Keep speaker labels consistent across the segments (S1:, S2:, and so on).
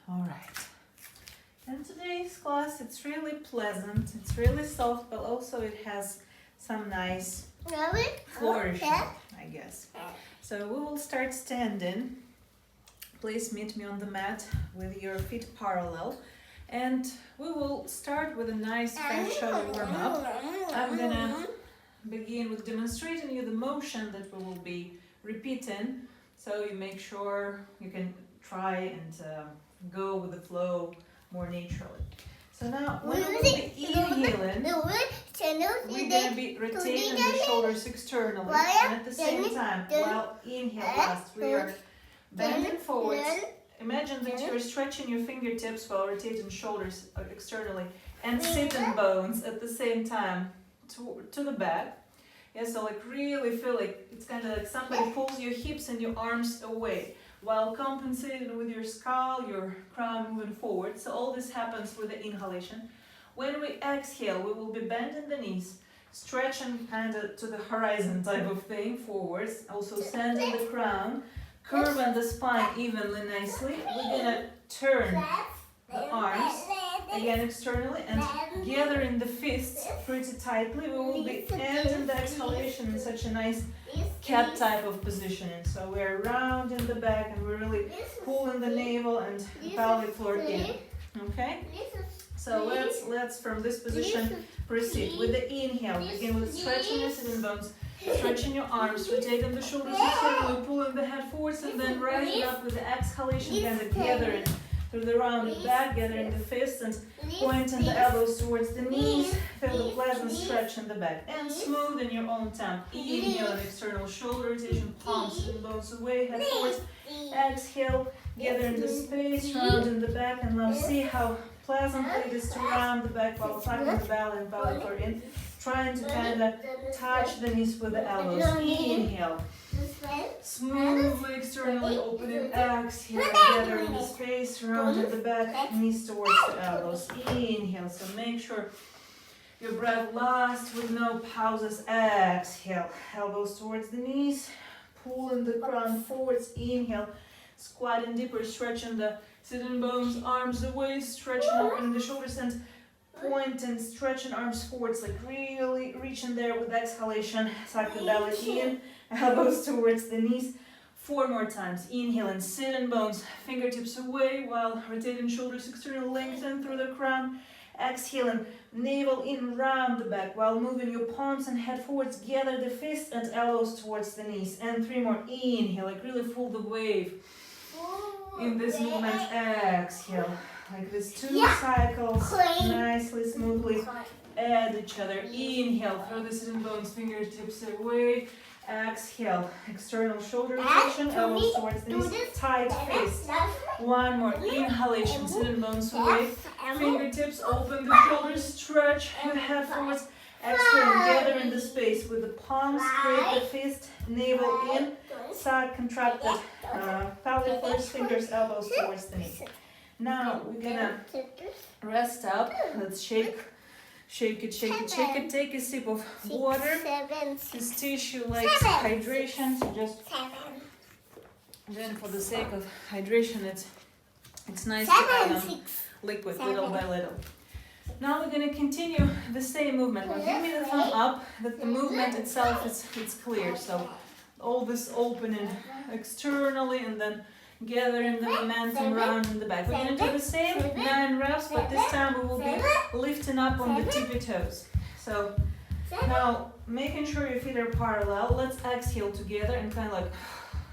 S1: All right. And today's class, it's really pleasant, it's really soft, but also it has some nice flourishing, I guess. So we will start standing. Please meet me on the mat with your feet parallel. And we will start with a nice French shuttle warm-up. I'm gonna begin with demonstrating you the motion that we will be repeating. So you make sure you can try and go with the flow more naturally. So now when we will be inhaling, we're going to be rotating the shoulders externally, and at the same time, while inhale last, we are bending forwards. Imagine that you're stretching your fingertips while rotating shoulders externally and sitting bones at the same time to the back. Yeah, so like really feel like it's kind of like somebody pulls your hips and your arms away, while compensating with your skull, your crown moving forward. So all this happens with the inhalation. When we exhale, we will be bending the knees, stretching kind of to the horizon type of thing, forwards. Also sending the crown, curving the spine evenly, nicely. We're gonna turn the arms again externally and gathering the fists pretty tightly. We will be ending the exhalation in such a nice cat type of positioning. So we're rounding the back and we're really pulling the navel and pelvic floor in. Okay? So let's from this position proceed. With the inhale, begin with stretching your sitting bones, stretching your arms, rotating the shoulders externally, pulling the head forwards, and then rising up with the exhalation, kind of gathering through the rounded back, gathering the fists and pointing the elbows towards the knees. Feel the pleasant stretch in the back. And smooth in your own tempo. Inhale and external shoulder rotation, palms and bones away, head forwards. Exhale, gathering the space, rounding the back, and now see how pleasantly it is to round the back while tucking the belly and pelvic floor in. Trying to kind of touch the knees with the elbows. Inhale. Smoothly externally opening. Exhale, gathering the space, rounding the back, knees towards the elbows. Inhale. So make sure your breath lasts with no pauses. Exhale. Elbows towards the knees. Pulling the crown forwards. Inhale. Squatting deeper, stretching the sitting bones, arms away, stretching, opening the shoulders and pointing, stretching arms forwards, like really reaching there with exhalation. Suck the belly in, elbows towards the knees. 4 more times. Inhale and sitting bones, fingertips away while rotating shoulders external, lengthen through the crown. Exhaling, navel in, round the back while moving your palms and head forwards. Gather the fists and elbows towards the knees. And 3 more. Inhale, like really full the wave. In this movement, exhale. Like this 2 cycles, nicely, smoothly add each other. Inhale, throw the sitting bones, fingertips away. Exhale, external shoulder rotation, elbows towards the knees, tight fist. 1 more, inhalation, sitting bones away. Fingertips, open the shoulders, stretch the head forwards. Exhale, gather in the space with the palms, create the fist, navel in, side contracted, pelvic floor, fingers, elbows towards the knees. Now we're gonna rest up. Let's shake it. Take a sip of water. This tissue likes hydration, so just then for the sake of hydration, it's nice to add on liquid little by little. Now we're going to continue the same movement. Now give me the thumb up that the movement itself it's clear. So all this opening externally and then gathering the momentum round in the back. We're going to do the same 9 reps, but this time we will be lifting up on the tippy toes. So now making sure your feet are parallel. Let's exhale together and kind of like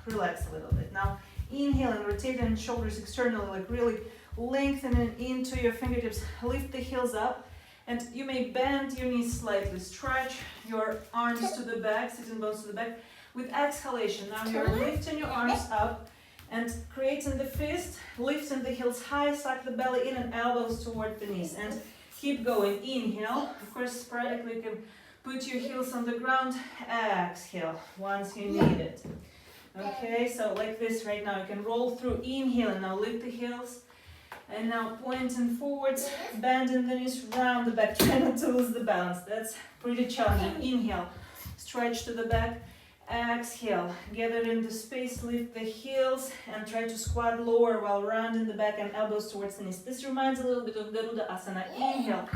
S1: relax a little bit. Now inhaling, rotating shoulders externally, like really lengthening into your fingertips. Lift the heels up and you may bend your knees slightly. Stretch your arms to the back, sitting bones to the back. With exhalation, now you're lifting your arms up and creating the fist, lifting the heels high, suck the belly in and elbows toward the knees. And keep going. Inhale. Of course, sporadically you can put your heels on the ground. Exhale once you need it. Okay, so like this right now. You can roll through. Inhale and now lift the heels. And now pointing forwards, bending the knees, round the back. Try not to lose the balance. That's pretty challenging. Inhale, stretch to the back. Exhale, gather in the space, lift the heels and try to squat lower while rounding the back and elbows towards the knees. This reminds a little bit of Garuda Asana. Inhale,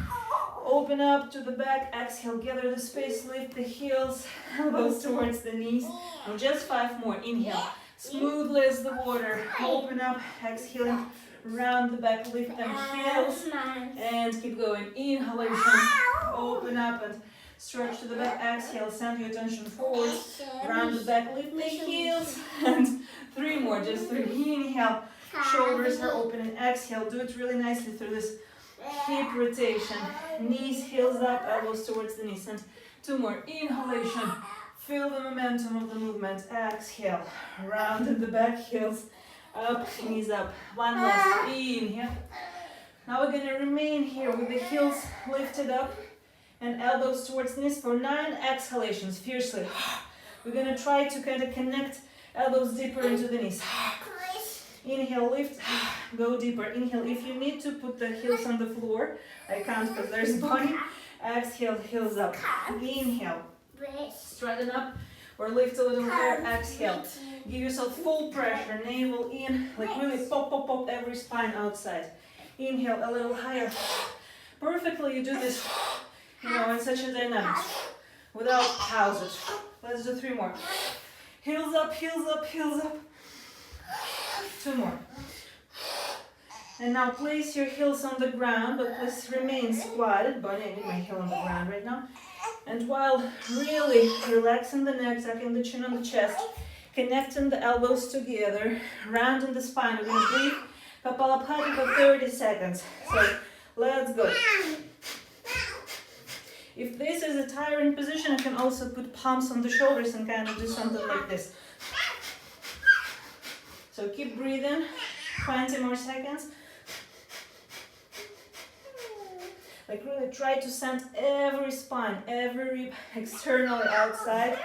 S1: open up to the back, exhale, gather the space, lift the heels, elbows towards the knees. Now just 5 more. Inhale, smoothly as the water, open up, exhaling, round the back, lift them heels, and keep going. Inhalation, open up and stretch to the back, exhale, send your attention forward, round the back, lift the heels, and 3 more, just 3. Inhale, shoulders are open, and exhale, do it really nicely through this hip rotation, knees, heels up, elbows towards the knees, and 2 more. Inhalation, feel the momentum of the movement, exhale, round in the back, heels up, knees up. 1 last, inhale. Now we're going to remain here with the heels lifted up and elbows towards knees for 9 exhalations, fiercely. We're going to try to kind of connect elbows deeper into the knees. Inhale, lift, go deeper. Inhale, if you need to put the heels on the floor, I can't because there's Bonnie. Exhale, heels up. Inhale, straighten up or lift a little higher. Exhale, give yourself full pressure, navel in, like really pop, pop, pop every spine outside. Inhale, a little higher. Perfectly, you do this, in such a dynamic, without pauses. Let's do 3 more. Heels up, heels up, heels up. 2 more. And now place your heels on the ground, but please remain squatted. Bonnie, I need my heel on the ground right now. And while really relaxing the neck, tucking the chin on the chest, connecting the elbows together, rounding the spine, we're going to breathe Kapalabhati for 30 seconds. So let's go. If this is a tiring position, I can also put palms on the shoulders and kind of do something like this. So keep breathing, 20 more seconds. Like really try to send every spine, every rib externally outside.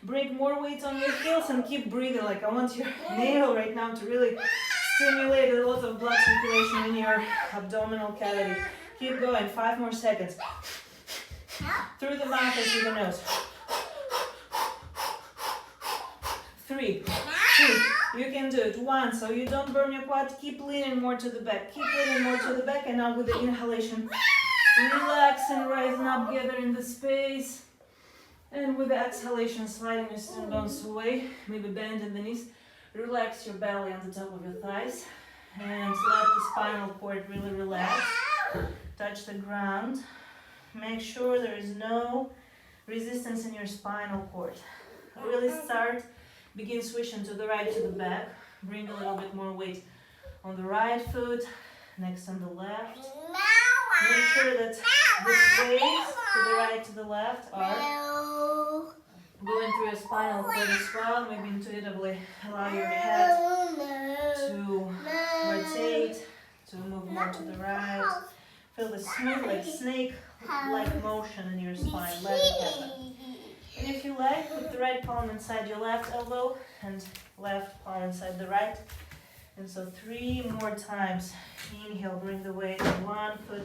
S1: Bring more weight on your heels and keep breathing. Like I want your navel right now to really stimulate a lot of blood circulation in your abdominal cavity. Keep going, 5 more seconds. Through the mouth and through the nose. 3, 2, you can do it. 1, so you don't burn your quad. Keep leaning more to the back. Keep leaning more to the back, and now with the inhalation, relax and rising up, gather in the space. And with the exhalation, sliding your shin bones away, maybe bend in the knees. Relax your belly on the top of your thighs. And let the spinal cord really relax. Touch the ground. Make sure there is no resistance in your spinal cord. Really begin switching to the right, to the back. Bring a little bit more weight on the right foot, next on the left. Make sure that the waves to the right, to the left are going through your spinal cord as well. Maybe intuitively allow your head to rotate, to move more to the right. Feel the smooth, like snake-like motion in your spine. Let it happen. And if you like, put the right palm inside your left elbow and left palm inside the right. And so 3 more times. Inhale, bring the weight on 1 foot.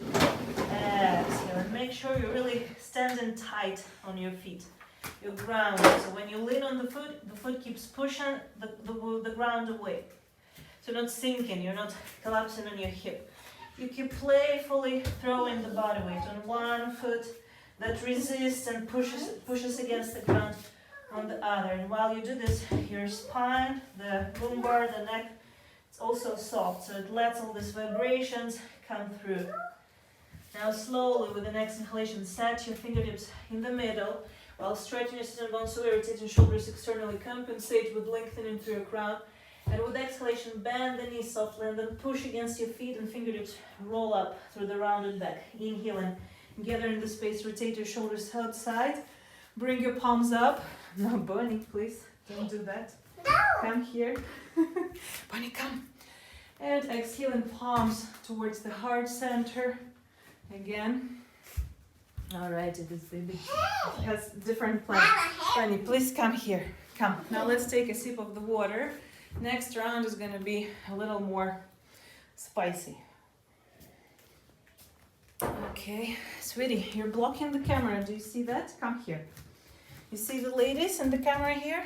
S1: Exhale, and make sure you're really standing tight on your feet. You're grounded. So when you lean on the foot keeps pushing the ground away. So you're not sinking, you're not collapsing on your hip. You keep playfully throwing the body weight on 1 foot that resists and pushes against the ground on the other. And while you do this, your spine, the lumbar, the neck, it's also soft, so it lets all these vibrations come through. Now slowly, with the next inhalation, set your fingertips in the middle while stretching your shin bones away, rotating shoulders externally, compensate with lengthening through your crown. And with exhalation, bend the knees softly and then push against your feet and fingertips roll up through the rounded back. Inhaling, gather in the space, rotate your shoulders outside. Bring your palms up. No, Bonnie, please, don't do that. No. Come here. Bonnie, come. And exhaling, palms towards the heart center. Again. All right, it is baby. It has different plans. Bonnie, please come here. Come. Now let's take a sip of the water. Next round is going to be a little more spicy. Okay, sweetie, you're blocking the camera. Do you see that? Come here. You see the ladies in the camera here?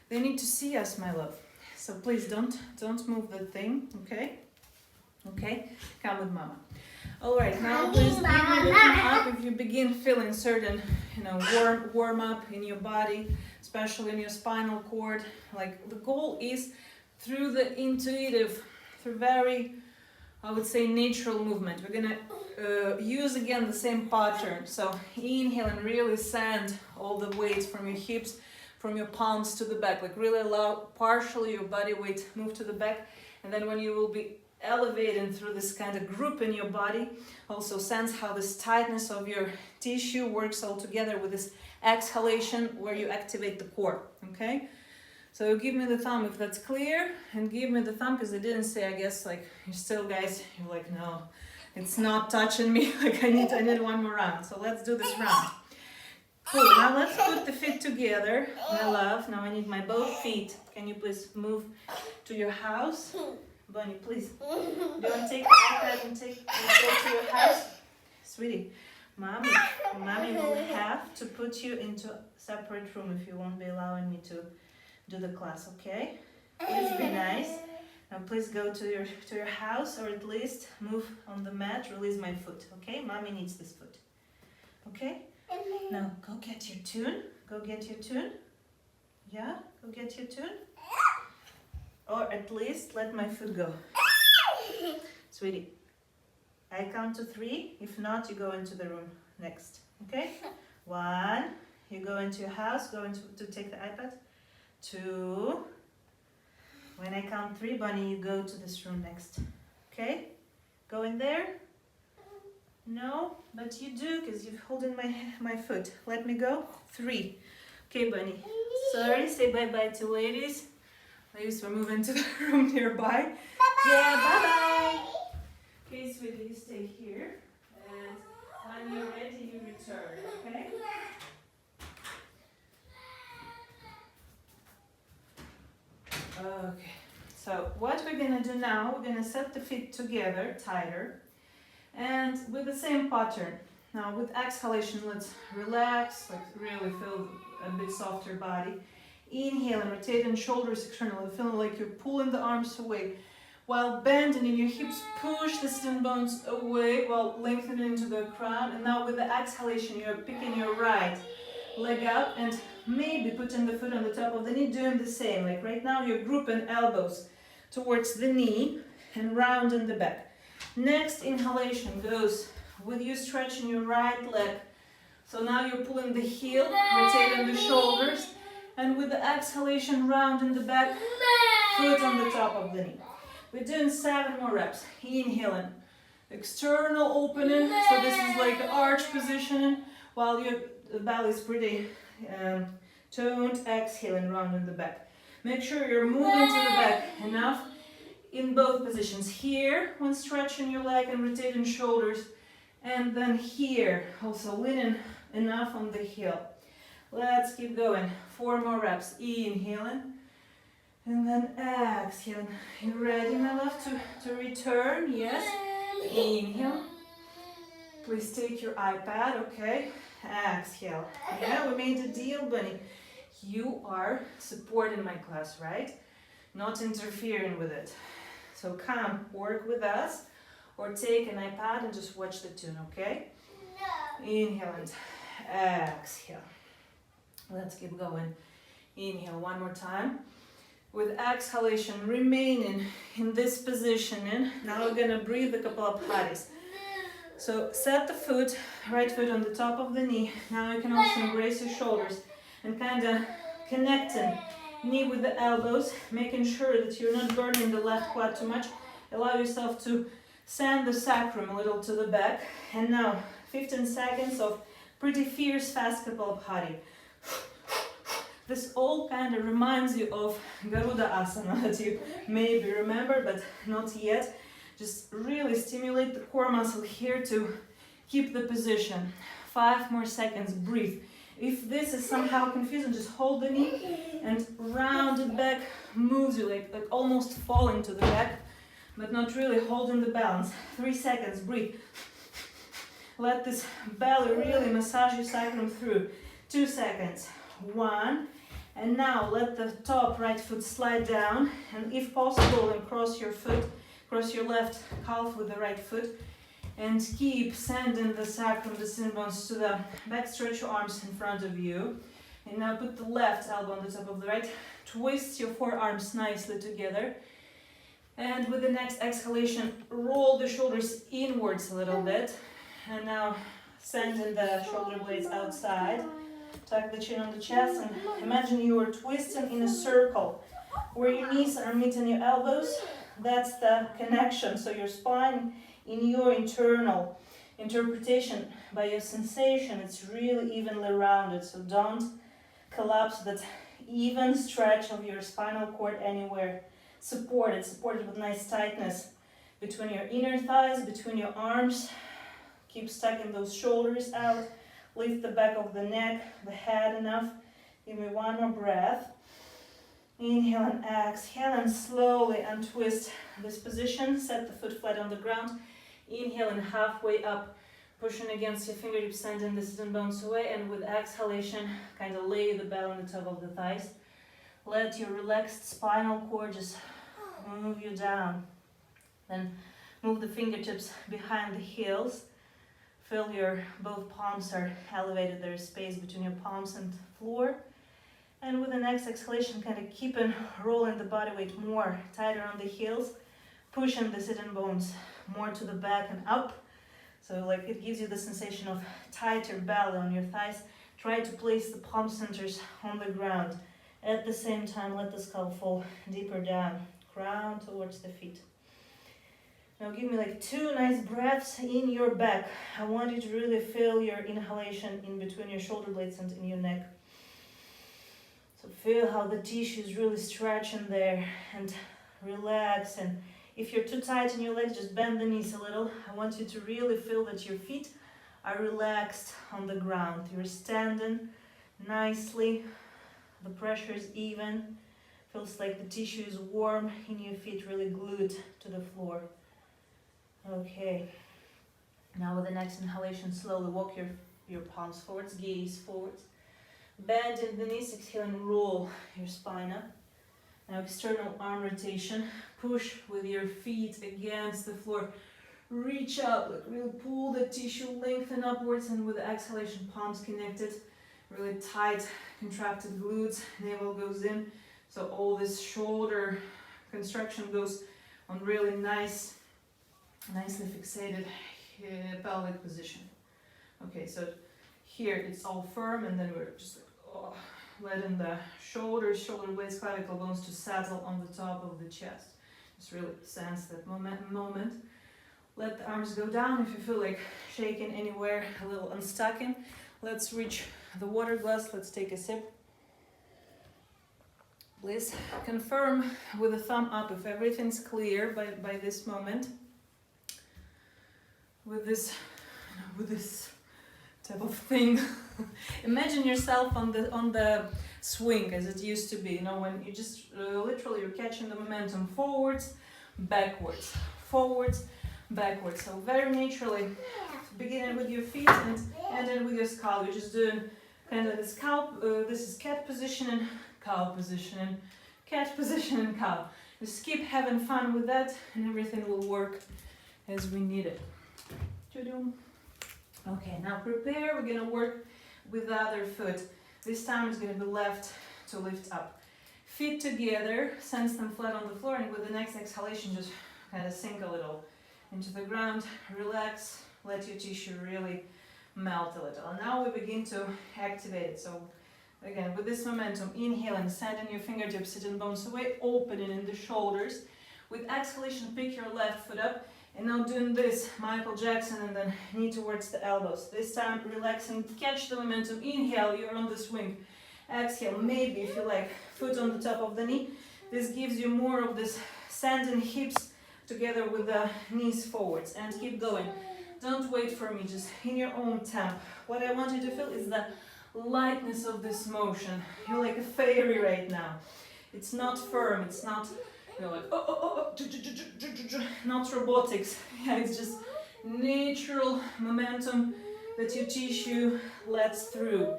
S1: They need to see us, my love. So please don't move the thing, okay? Okay, come with mama. All right, now please give me the thumb up if you begin feeling certain, warm up in your body, especially in your spinal cord. Like the goal is through the intuitive, through very, I would say, natural movement. We're gonna use again the same pattern. So inhale and really send all the weight from your hips, from your palms to the back. Like really allow partially your body weight move to the back. And then when you will be elevating through this kind of group in your body, also sense how this tightness of your tissue works all together with this exhalation where you activate the core, okay? So give me the thumb if that's clear, and give me the thumb because I didn't say, I guess, like, you're still, guys, you're like, no, it's not touching me, like I need one more round. So let's do this round. Cool, now let's put the feet together, my love. Now I need my both feet. Can you please move to your house? Bonnie, please. Do you want to take the iPad and go to your house? Sweetie, mommy will have to put you into a separate room if you won't be allowing me to do the class, okay? Please be nice. Now please go to your house, or at least move on the mat, release my foot, okay? Mommy needs this foot, okay? Now go get your tune. Go get your tune. Yeah, go get your tune. Or at least let my foot go. Sweetie, I count to 3. If not, you go into the room next. Okay? 1, you go into your house, to take the iPad. 2, when I count 3, Bonnie, you go to this room next. Okay? Go in there. No, but you do because you're holding my foot. Let me go. 3. Okay, Bonnie. Sorry, say bye-bye to ladies. Ladies, we're moving to the room nearby. Bye-bye. Yeah, bye-bye. Okay, sweetie, you stay here. And when you're ready, you return, okay? Okay, so what we're gonna do now, we're gonna set the feet together, tighter, and with the same pattern. Now with exhalation, let's relax, like really feel a bit softer body. Inhale and rotating shoulders externally, feeling like you're pulling the arms away. While bending in your hips, push the shin bones away while lengthening into the crown. And now with the exhalation, you're picking your right leg up and maybe putting the foot on the top of the knee, doing the same. Like right now, you're grouping elbows towards the knee and rounding the back. Next inhalation goes with you stretching your right leg. So now you're pulling the heel, rotating the shoulders. And with the exhalation, rounding the back, foot on the top of the knee. We're doing 7 more reps. Inhaling, external opening, so this is like arch positioning, while your belly is pretty toned. Exhaling, rounding the back. Make sure you're moving to the back enough in both positions. Here, when stretching your leg and rotating shoulders, and then here, also leaning enough on the heel. Let's keep going. 4 more reps. Inhaling. And then exhaling. You ready, my love, to return? Yes. Inhale. Please take your iPad, okay? Exhale. Yeah, we made a deal, Bunny. You are supporting my class, right? Not interfering with it. So come, work with us, or take an iPad and just watch the tune, okay? No. Inhale and exhale. Let's keep going. Inhale 1 more time. With exhalation, remaining in this positioning. Now we're gonna breathe a couple of paris. So set the foot, right foot on the top of the knee. Now you can also embrace your shoulders and kind of connecting knee with the elbows, making sure that you're not burning the left quad too much. Allow yourself to send the sacrum a little to the back. And now 15 seconds of pretty fierce, fast Kapalabhati. This all kind of reminds you of Garuda Asana that you maybe remember, but not yet. Just really stimulate the core muscle here to keep the position. 5 more seconds, breathe. If this is somehow confusing, just hold the knee and round it back, moves you like almost falling to the back, but not really holding the balance. 3 seconds, breathe. Let this belly really massage your sacrum through. 2 seconds. 1. And now let the top right foot slide down, and if possible, then cross your left calf with the right foot, and keep sending the sacrum, the shin bones to the back. Stretch your arms in front of you, and now put the left elbow on the top of the right. Twist your forearms nicely together, and with the next exhalation, roll the shoulders inwards a little bit, and now sending the shoulder blades outside. Tuck the chin on the chest, and imagine you are twisting in a circle where your knees are meeting your elbows. That's the connection. So your spine, in your internal interpretation by your sensation, it's really evenly rounded. So don't collapse that even stretch of your spinal cord anywhere. Supported with nice tightness between your inner thighs, between your arms. Keep stacking those shoulders out. Lift the back of the neck, the head enough. Give me one more breath. Inhale and exhale, and slowly untwist this position. Set the foot flat on the ground. Inhale and halfway up, pushing against your fingertips, sending the sitting bones away. And with exhalation, kind of lay the belly on the top of the thighs. Let your relaxed spinal cord just move you down. Then move the fingertips behind the heels. Feel your both palms are elevated. There is space between your palms and floor. And with the next exhalation, kind of keep on rolling the body weight more tighter on the heels, pushing the sitting bones more to the back and up. So like it gives you the sensation of tighter belly on your thighs. Try to place the palm centers on the ground. At the same time, let the skull fall deeper down, crown towards the feet. Now give me like 2 nice breaths in your back. I want you to really feel your inhalation in between your shoulder blades and in your neck. So feel how the tissue is really stretching there, and relax. And if you're too tight in your legs, just bend the knees a little. I want you to really feel that your feet are relaxed on the ground. You're standing nicely. The pressure is even. Feels like the tissue is warm in your feet, really glued to the floor. Okay, now with the next inhalation, slowly walk your palms forwards, gaze forwards. Bend in the knees, exhale and roll your spine up. Now external arm rotation. Push with your feet against the floor. Reach up, like really pull the tissue, lengthen upwards, and with the exhalation, palms connected. Really tight, contracted glutes, navel goes in. So all this shoulder construction goes on really nicely fixated pelvic position. Okay, so here it's all firm, and then we're just like, letting the shoulders, shoulder blades, clavicle bones to settle on the top of the chest. Just really sense that moment. Let the arms go down. If you feel like shaking anywhere, a little unstucking, let's reach the water glass. Let's take a sip. Please confirm with a thumb up if everything's clear by this moment. With this type of thing. Imagine yourself on the swing as it used to be. You know, when you just literally you're catching the momentum forwards, backwards, forwards, backwards. So very naturally, beginning with your feet and ending with your skull. You're just doing kind of this cow. This is cat position and cow position and cat position and cow. Just keep having fun with that, and everything will work as we need it. Okay, now prepare. We're gonna work with the other foot. This time it's gonna be left to lift up. Feet together, sense them flat on the floor, and with the next exhalation, just kind of sink a little into the ground. Relax, let your tissue really melt a little. And now we begin to activate it. So again, with this momentum, inhaling, sending your fingertips, sitting bones away, opening in the shoulders. With exhalation, pick your left foot up. And now doing this, Michael Jackson, and then knee towards the elbows. This time, relaxing, catch the momentum. Inhale, you're on the swing. Exhale, maybe if you like, foot on the top of the knee. This gives you more of this sending hips together with the knees forwards. And keep going. Don't wait for me, just in your own tempo. What I want you to feel is the lightness of this motion. You're like a fairy right now. It's not firm, it's not... You're like, not robotics. Yeah, it's just natural momentum that your tissue lets through.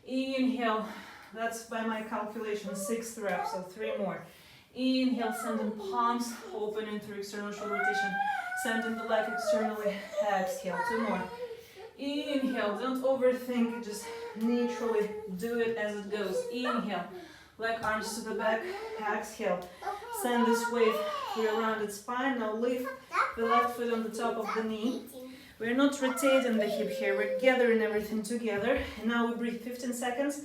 S1: Inhale, That's by my calculation 6 reps, so 3 more. Inhale, sending palms opening through external shoulder rotation. Sending the leg externally. Exhale, 2 more. Inhale, don't overthink it, just naturally do it as it goes. Inhale, leg arms to the back. Exhale, send this wave through your rounded spine. Now lift the left foot on the top of the knee. We're not rotating the hip here, we're gathering everything together. And now we breathe 15 seconds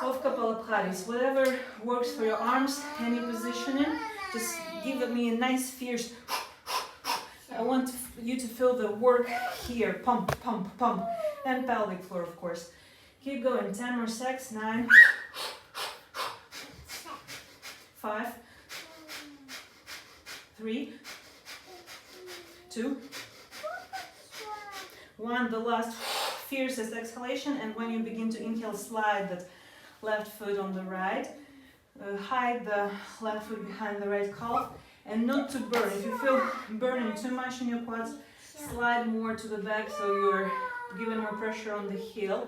S1: of Kapalabhatis. Whatever works for your arms, any positioning, just give me a nice fierce. I want you to feel the work here. Pump, pump, pump. And pelvic floor, of course. Keep going. 10 more seconds. 9, 5, 3, 2, 1. The last fiercest exhalation. And when you begin to inhale, slide that left foot on the right. Hide the left foot behind the right calf. And not to burn. If you feel burning too much in your quads, slide more to the back so you're giving more pressure on the heel.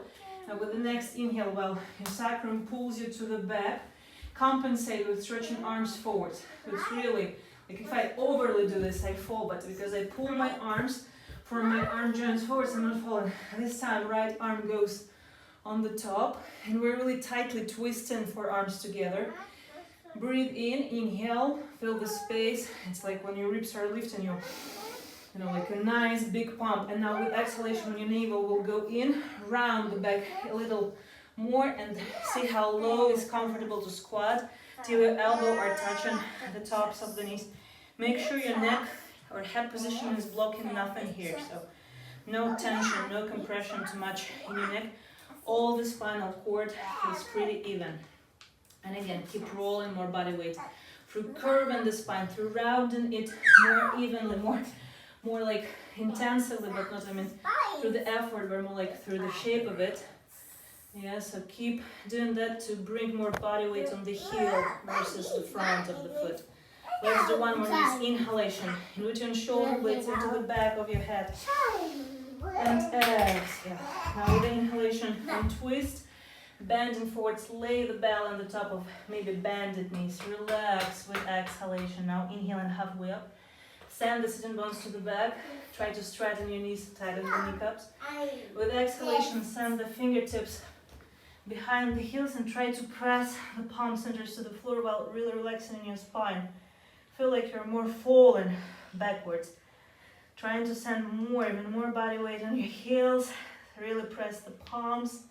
S1: And with the next inhale, well, your sacrum pulls you to the back, compensate with stretching arms forward. So it's really, like if I overly do this, I fall, but because I pull my arms from my arm joints forwards, I'm not falling. This time, right arm goes on the top, and we're really tightly twisting forearms together. Breathe in, inhale, fill the space. It's like when your ribs are lifting, you know, like a nice big pump. And now with exhalation, your navel will go in, round the back a little more, and see how low is comfortable to squat till your elbow are touching the tops of the knees. Make sure your neck or head position is blocking nothing here. So no tension, no compression too much in your neck. All the spinal cord is pretty even. And again, keep rolling more body weight through curving the spine, through rounding it more evenly, more like intensively, but not, I mean, through the effort, but more like through the shape of it. Yeah, so keep doing that to bring more body weight on the heel versus the front of the foot. Let's do one more nice inhalation. In between shoulder blades into the back of your head. And exhale. Now with the inhalation, untwist. Bending forwards, lay the bell on the top of maybe bended knees. Relax with exhalation. Now inhaling halfway up. Send the sitting bones to the back. Try to straighten your knees, tighten the kneecaps. With exhalation, send the fingertips behind the heels and try to press the palm centers to the floor while really relaxing in your spine. Feel like you're more falling backwards. Trying to send even more body weight on your heels. Really press the palms.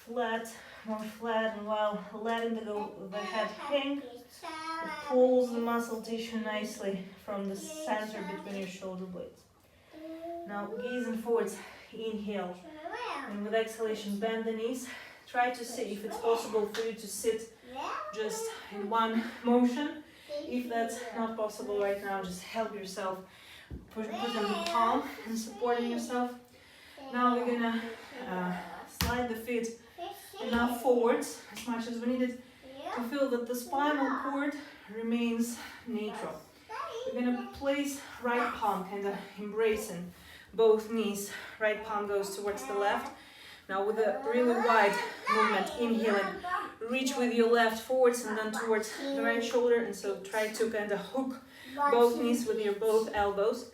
S1: Flat, more flat, and while letting the head hang, it pulls the muscle tissue nicely from the center between your shoulder blades. Now gazing forwards, inhale, and with exhalation bend the knees. Try to see if it's possible for you to sit just in one motion. If that's not possible right now, just help yourself, putting the palm and supporting yourself. Now we're gonna slide the feet enough forwards as much as we needed to feel that the spinal cord remains neutral. We're going to place right palm kind of embracing both knees. Right palm goes towards the left. Now with a really wide movement, inhaling, reach with your left forwards and then towards the right shoulder, and so try to kind of hook both knees with your both elbows.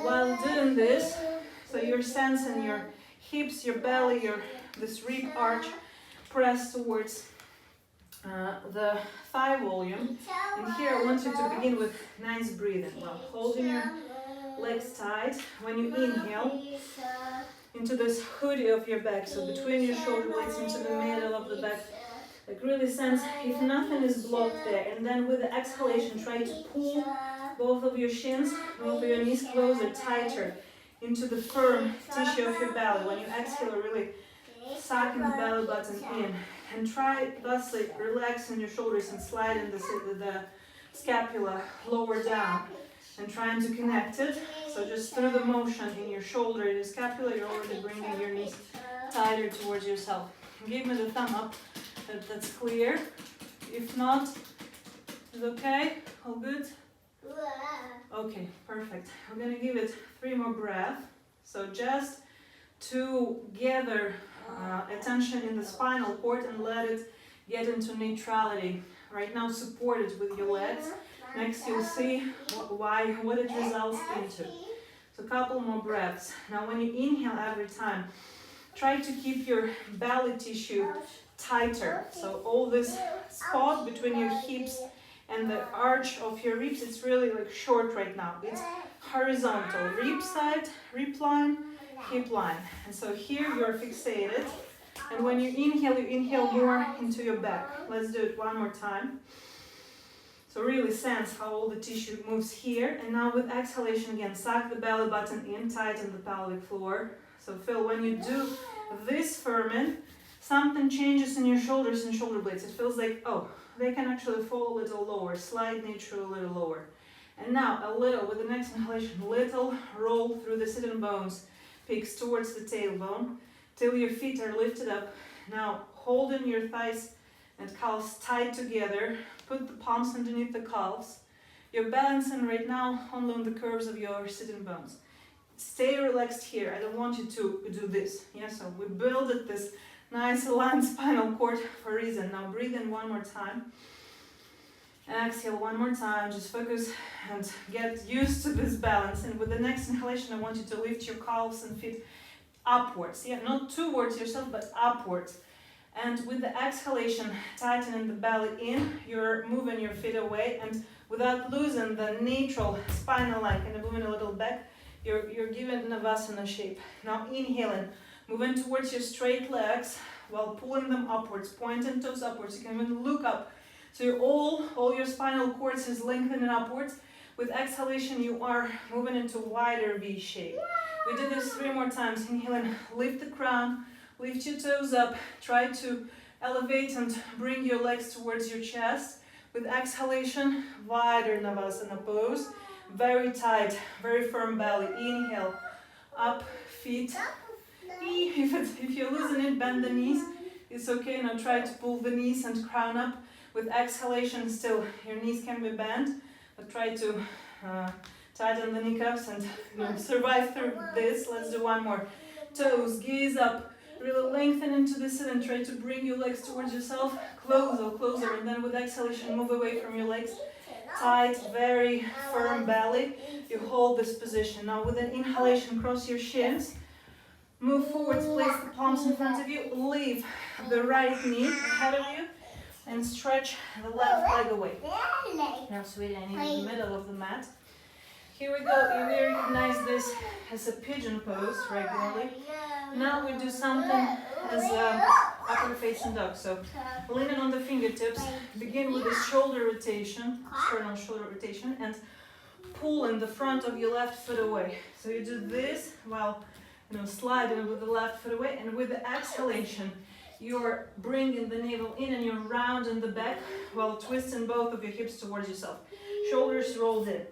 S1: While doing this, so you're sensing your hips, your belly, this rib arch press towards the thigh volume. And here I want you to begin with nice breathing while holding your legs tight. When you inhale into this hoodie of your back, so between your shoulder blades into the middle of the back, like really sense if nothing is blocked there. And then with the exhalation, try to pull both of your shins, both of your knees closer, tighter into the firm tissue of your belly. When you exhale, really sucking the belly button in, and try thusly relaxing your shoulders and sliding the scapula lower down and trying to connect it. So just through the motion in your shoulder and your scapula, you're already bringing your knees tighter towards yourself. Give me the thumb up if that's clear. If not, is okay? All good? Okay, perfect. I'm gonna give it 3 more breaths. So just to gather attention in the spinal cord and let it get into neutrality. Right now support it with your legs. Next you'll see what it results into. So a couple more breaths. Now when you inhale every time, try to keep your belly tissue tighter. So all this spot between your hips and the arch of your ribs, it's really like short right now. It's horizontal. Rib side, rib line, hip line. And so here you're fixated. And when you inhale more into your back. Let's do it one more time. So really sense how all the tissue moves here. And now with exhalation again, suck the belly button in, tighten the pelvic floor. So feel when you do this firming, something changes in your shoulders and shoulder blades. It feels like, oh, they can actually fall a little lower, slide neutral a little lower. And now a little, with the next inhalation, little roll through the sitting bones, peaks towards the tailbone, till your feet are lifted up. Now holding your thighs and calves tight together, put the palms underneath the calves. You're balancing right now only on the curves of your sitting bones. Stay relaxed here. I don't want you to do this. Yeah, so we build this nice aligned spinal cord for a reason. Now breathe in one more time. Exhale one more time. Just focus and get used to this balance. And with the next inhalation, I want you to lift your calves and feet upwards. Yeah, not towards yourself, but upwards. And with the exhalation, tightening the belly in, you're moving your feet away. And without losing the natural spinal line, kind of moving a little back, you're giving Navasana shape. Now inhaling, moving towards your straight legs while pulling them upwards, pointing toes upwards. You can even look up. So you're all your spinal cords is lengthening upwards. With exhalation, you are moving into wider V shape. We do this 3 more times. Inhaling, lift the crown, lift your toes up. Try to elevate and bring your legs towards your chest. With exhalation, wider Navasana pose. Very tight, very firm belly. Inhale, up, feet. If you're losing it, bend the knees. It's okay. Now try to pull the knees and crown up. With exhalation, still your knees can be bent, but try to tighten the kneecaps and survive through this. Let's do one more. Toes, gaze up. Really lengthen into the sit and try to bring your legs towards yourself. Closer, and then with exhalation, move away from your legs. Tight, very firm belly. You hold this position. Now with an inhalation, cross your shins. Move forwards, place the palms in front of you. Leave the right knee ahead of you and stretch the left leg away. Now sweetie, I need the middle of the mat. Here we go. You may recognize this as a pigeon pose regularly. Now we do something as upward facing dog. So leaning on the fingertips, begin with this shoulder rotation, external shoulder rotation, and pull in the front of your left foot away. So you do this while sliding with the left foot away, and with the exhalation, you're bringing the navel in and you're rounding the back while twisting both of your hips towards yourself. Shoulders rolled in.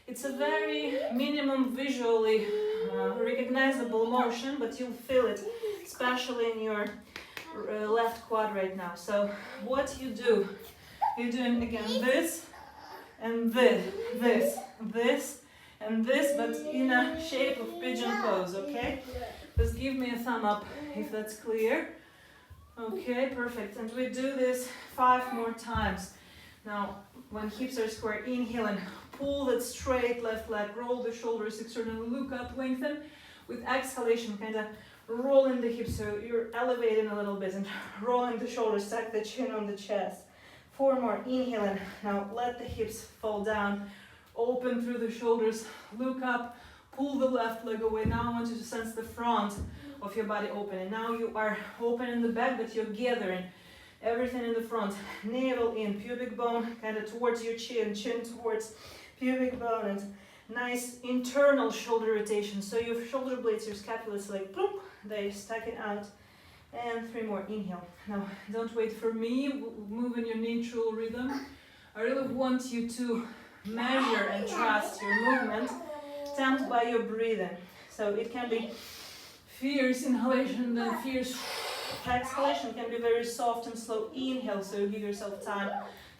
S1: It's a very minimum visually recognizable motion, but you'll feel it, especially in your left quad right now. So what you do, you're doing again this and this, and this, but in a shape of pigeon pose, okay? Just give me a thumb up if that's clear. Okay, perfect. And we do this 5 more times. Now, when hips are square, inhaling, pull that straight left leg, roll the shoulders externally, look up, lengthen. With exhalation, kind of rolling the hips, so you're elevating a little bit and rolling the shoulders, tuck the chin on the chest. 4 more, inhaling. Now let the hips fall down, open through the shoulders, look up, pull the left leg away. Now I want you to sense the front of your body opening. Now you are open in the back, but you're gathering everything in the front. Navel in, pubic bone kind of towards your chin, chin towards pubic bone, and nice internal shoulder rotation. So your shoulder blades, your scapula is like, boom, they stack it out. And 3 more, inhale. Now, don't wait for me, move in your natural rhythm. I really want you to measure and trust your movement, tempt by your breathing. So it can be fierce inhalation, then fierce exhalation. Can be very soft and slow inhale, so you give yourself time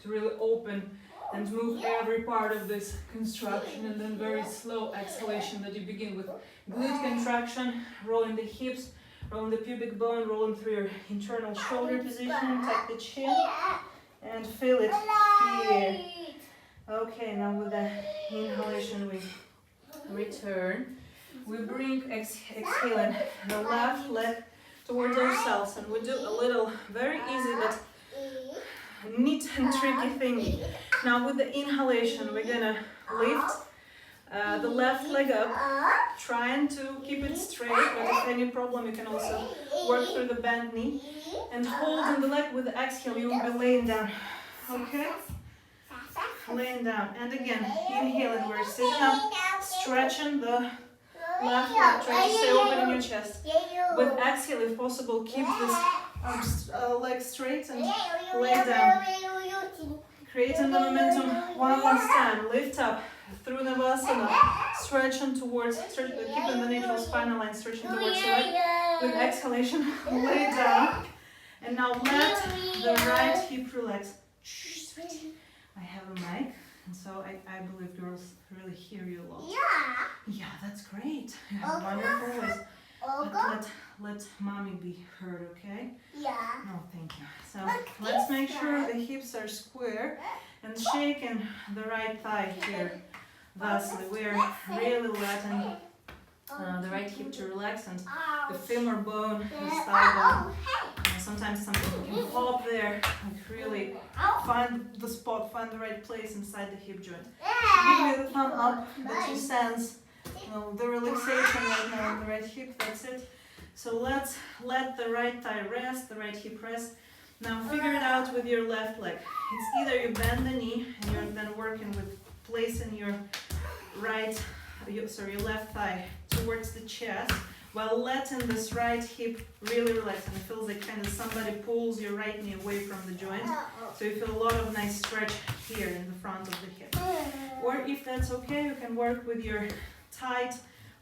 S1: to really open and move every part of this construction, and then very slow exhalation that you begin with glute contraction, rolling the hips, rolling the pubic bone, rolling through your internal shoulder position, tuck the chin, and feel it here. Okay, now with the inhalation we return. We bring, exhaling the left leg towards ourselves, and we do a little, very easy but neat and tricky thingy. Now with the inhalation, we're gonna lift the left leg up, trying to keep it straight, but if any problem, you can also work through the bent knee. And holding the leg with the exhale, you will be laying down, okay? Laying down, and again, inhaling, we're sitting up, stretching the left leg, try to stay open in your chest. With exhale, if possible, keep this leg straight and lay down. Creating the momentum one last time. Lift up through Navasana, stretching towards, keeping the neutral spinal line, stretching towards the leg. With exhalation, lay down. And now let the right hip relax. I have a mic, and so I believe girls really hear you a lot. Yeah, that's great. You have wonderful voice. But let mommy be heard, okay?
S2: Yeah.
S1: No, thank you. So let's make sure the hips are square and shaking the right thigh here. Thusly, we're really letting the right hip to relax, and the femur bone, the thigh bone. Sometimes some people can pop there, like really find the spot, find the right place inside the hip joint. Give me the thumb up that you sense the relaxation right now in the right hip, that's it. So let's let the right thigh rest, the right hip rest. Now figure it out with your left leg. It's either you bend the knee and you're then working with placing your your left thigh towards the chest, while letting this right hip really relax, and it feels like kind of somebody pulls your right knee away from the joint. So you feel a lot of nice stretch here in the front of the hip. Or if that's okay, you can work with your tight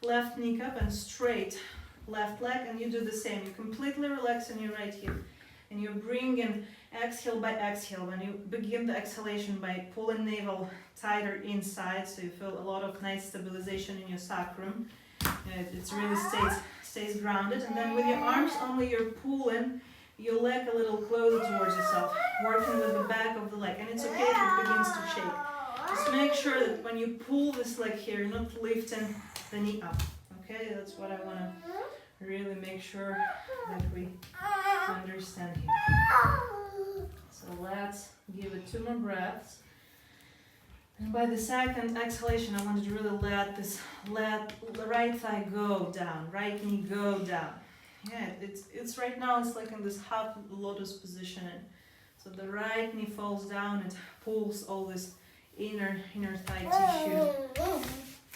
S1: left knee cup and straight left leg, and you do the same. You completely relax in your right hip, and you bring in exhale by exhale. When you begin the exhalation by pulling navel tighter inside, so you feel a lot of nice stabilization in your sacrum. It really stays grounded. And then with your arms only, you're pulling your leg a little closer towards yourself, working with the back of the leg. And it's okay if it begins to shake. Just make sure that when you pull this leg here, you're not lifting the knee up. Okay, that's what I want to really make sure that we understand here. So let's give it 2 more breaths. And by the second exhalation, I want you to really let the right thigh go down, right knee go down. Yeah, it's right now, it's like in this half lotus position. So the right knee falls down, it pulls all this inner thigh tissue.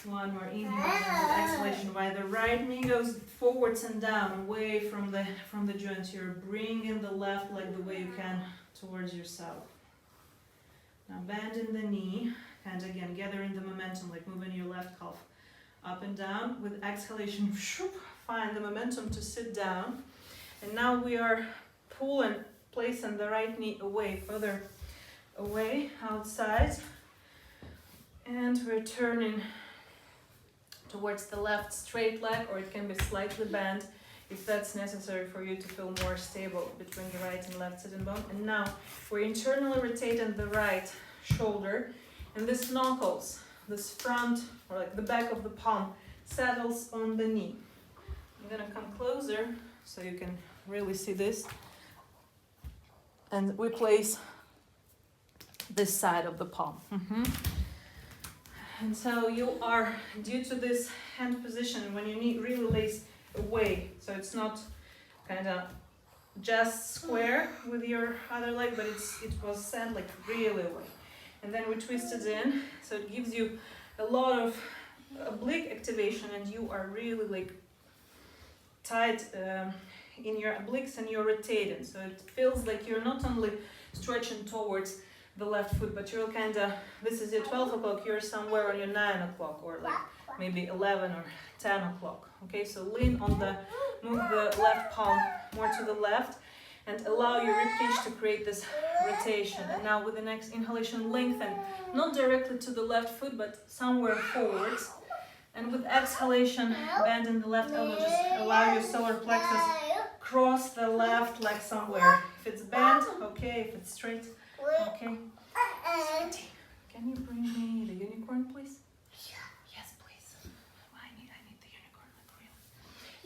S1: One more inhale and exhalation. While the right knee goes forwards and down, away from the joints, you're bringing the left leg the way you can towards yourself. Now bending the knee, and again gathering the momentum, like moving your left calf up and down. With exhalation, find the momentum to sit down. And now we are placing the right knee away, further away, outside. And we're turning towards the left straight leg, or it can be slightly bent if that's necessary for you to feel more stable between the right and left sitting bone. And now we're internally rotating the right shoulder, and this knuckles, this front, or like the back of the palm, settles on the knee. I'm gonna come closer so you can really see this. And we place this side of the palm. And so you are, due to this hand position, when your knee really lays away, so it's not kind of just square with your other leg, but it was sent like really away. And then we twist it in, so it gives you a lot of oblique activation, and you are really like tight in your obliques, and you're rotating. So it feels like you're not only stretching towards the left foot, but you're kind of, this is your 12 o'clock, you're somewhere on your 9 o'clock, or like maybe 11 or 10 o'clock. Okay, so lean on move the left palm more to the left, and allow your ribcage to create this rotation. And now with the next inhalation, lengthen, not directly to the left foot, but somewhere forwards. And with exhalation, bend in the left elbow, just allow your solar plexus cross the left leg somewhere. If it's bent, okay. If it's straight, okay. Sweetie, can you bring me the unicorn, please? Yes, please. I need the unicorn with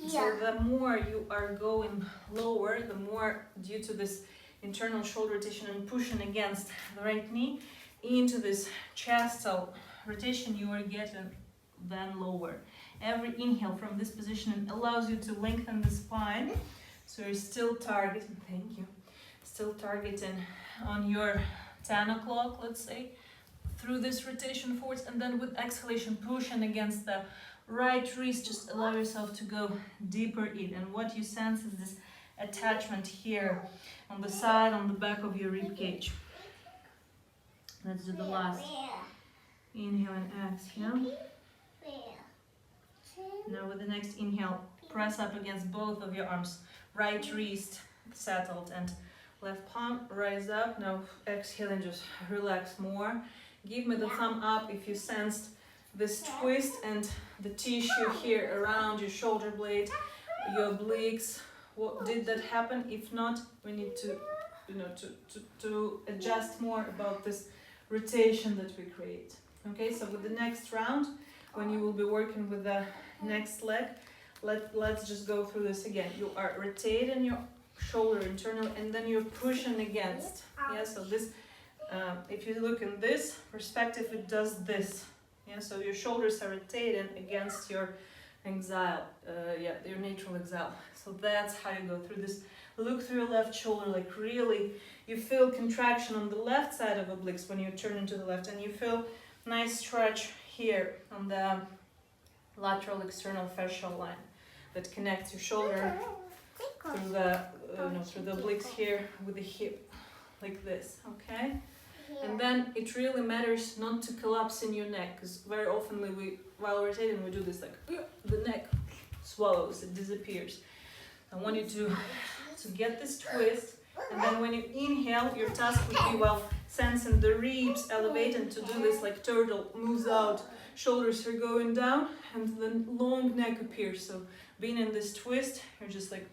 S1: wheels. So the more you are going lower, the more, due to this internal shoulder rotation and pushing against the right knee into this chestal rotation, you are getting then lower. Every inhale from this position allows you to lengthen the spine, so you're still targeting, thank you, still targeting on your 10 o'clock, let's say, through this rotation forwards, and then with exhalation, pushing against the right wrist, just allow yourself to go deeper in. And what you sense is this attachment here on the side, on the back of your rib cage. Let's do the last. Inhale and exhale. Now with the next inhale, press up against both of your arms. Right wrist settled and left palm, rise up. Now exhale and just relax more. Give me the thumb up if you sensed this twist and the tissue here around your shoulder blade, your obliques. What did that happen? If not, we need to, to adjust more about this rotation that we create. Okay, so with the next round, when you will be working with the next leg, let's just go through this again. You are rotating your shoulder internally and then you're pushing against. Yeah, so this, if you look in this perspective, it does this. Yeah, so your shoulders are rotating against your exhale, your natural exhale. So that's how you go through this. Look through your left shoulder, like really, you feel contraction on the left side of obliques when you turn into the left, and you feel nice stretch here on the lateral external fascial line that connects your shoulder through the through the obliques here with the hip, like this, okay? And then it really matters not to collapse in your neck, because very often while rotating we do this, like the neck swallows, it disappears. I want you to get this twist, and then when you inhale, your task would be, while sensing the ribs elevating, to do this like turtle, moves out, shoulders are going down, and the long neck appears. So being in this twist, you're just like,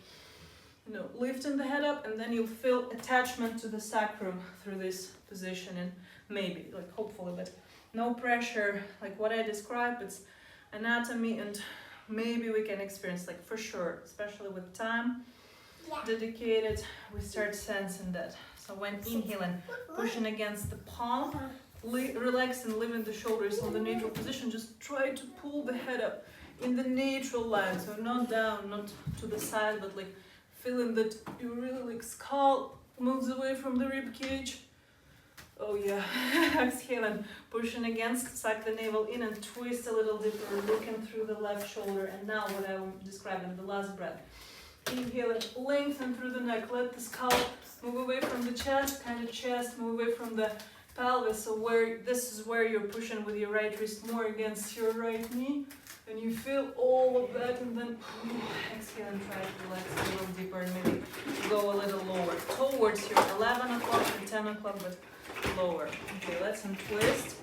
S1: lifting the head up, and then you'll feel attachment to the sacrum through this position, and maybe, like hopefully, but no pressure, like what I described. It's anatomy, and maybe we can experience, like for sure, especially with time dedicated, we start sensing that. So when inhaling, pushing against the palm, relax and leaving the shoulders on the neutral position, just try to pull the head up in the neutral line, so not down, not to the side, but like feeling that you really, like, skull moves away from the rib cage. Oh yeah. Exhaling, pushing against, suck the navel in and twist a little deeper, looking through the left shoulder. And now what I'm describing, the last breath. Inhaling, lengthen through the neck, let the skull move away from the chest, kind of chest, move away from the pelvis. So this is where you're pushing with your right wrist more against your right knee. And you feel all of that, and then exhale and try to relax a little deeper, and maybe go a little lower towards your 11 o'clock and 10 o'clock, but lower. Okay, let's untwist.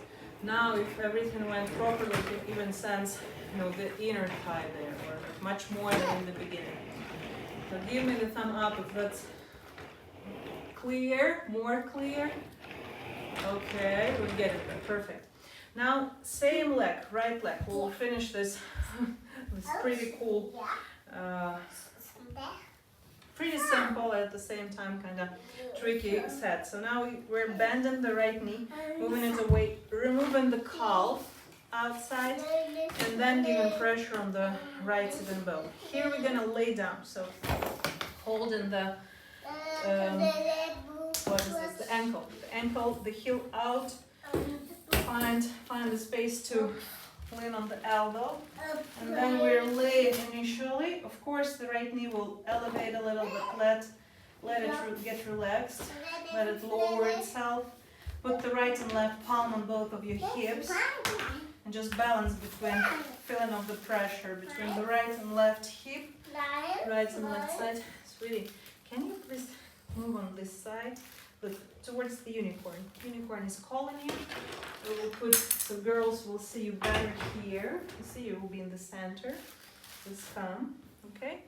S1: Now, if everything went properly, you can even sense, the inner thigh there, or much more than in the beginning. So give me the thumb up if that's clear, more clear. Okay, we get it there, perfect. Now, same leg, right leg. We'll finish this. This pretty cool, pretty simple, at the same time kind of tricky set. So now we're bending the right knee, moving it away, removing the calf outside, and then giving pressure on the right sitting bone. Here we're gonna lay down. So holding the what is this? The ankle, the heel out. Find the space to lean on the elbow, and then we're laying initially. Of course, the right knee will elevate a little bit. Let it get relaxed. Let it lower itself. Put the right and left palm on both of your hips, and just balance between feeling of the pressure between the right and left hip, right and left side. Sweetie, can you please move on this side? look towards the unicorn. Unicorn is calling you. We will put, so girls will see you better here. You see, you will be in the center. Just come, okay?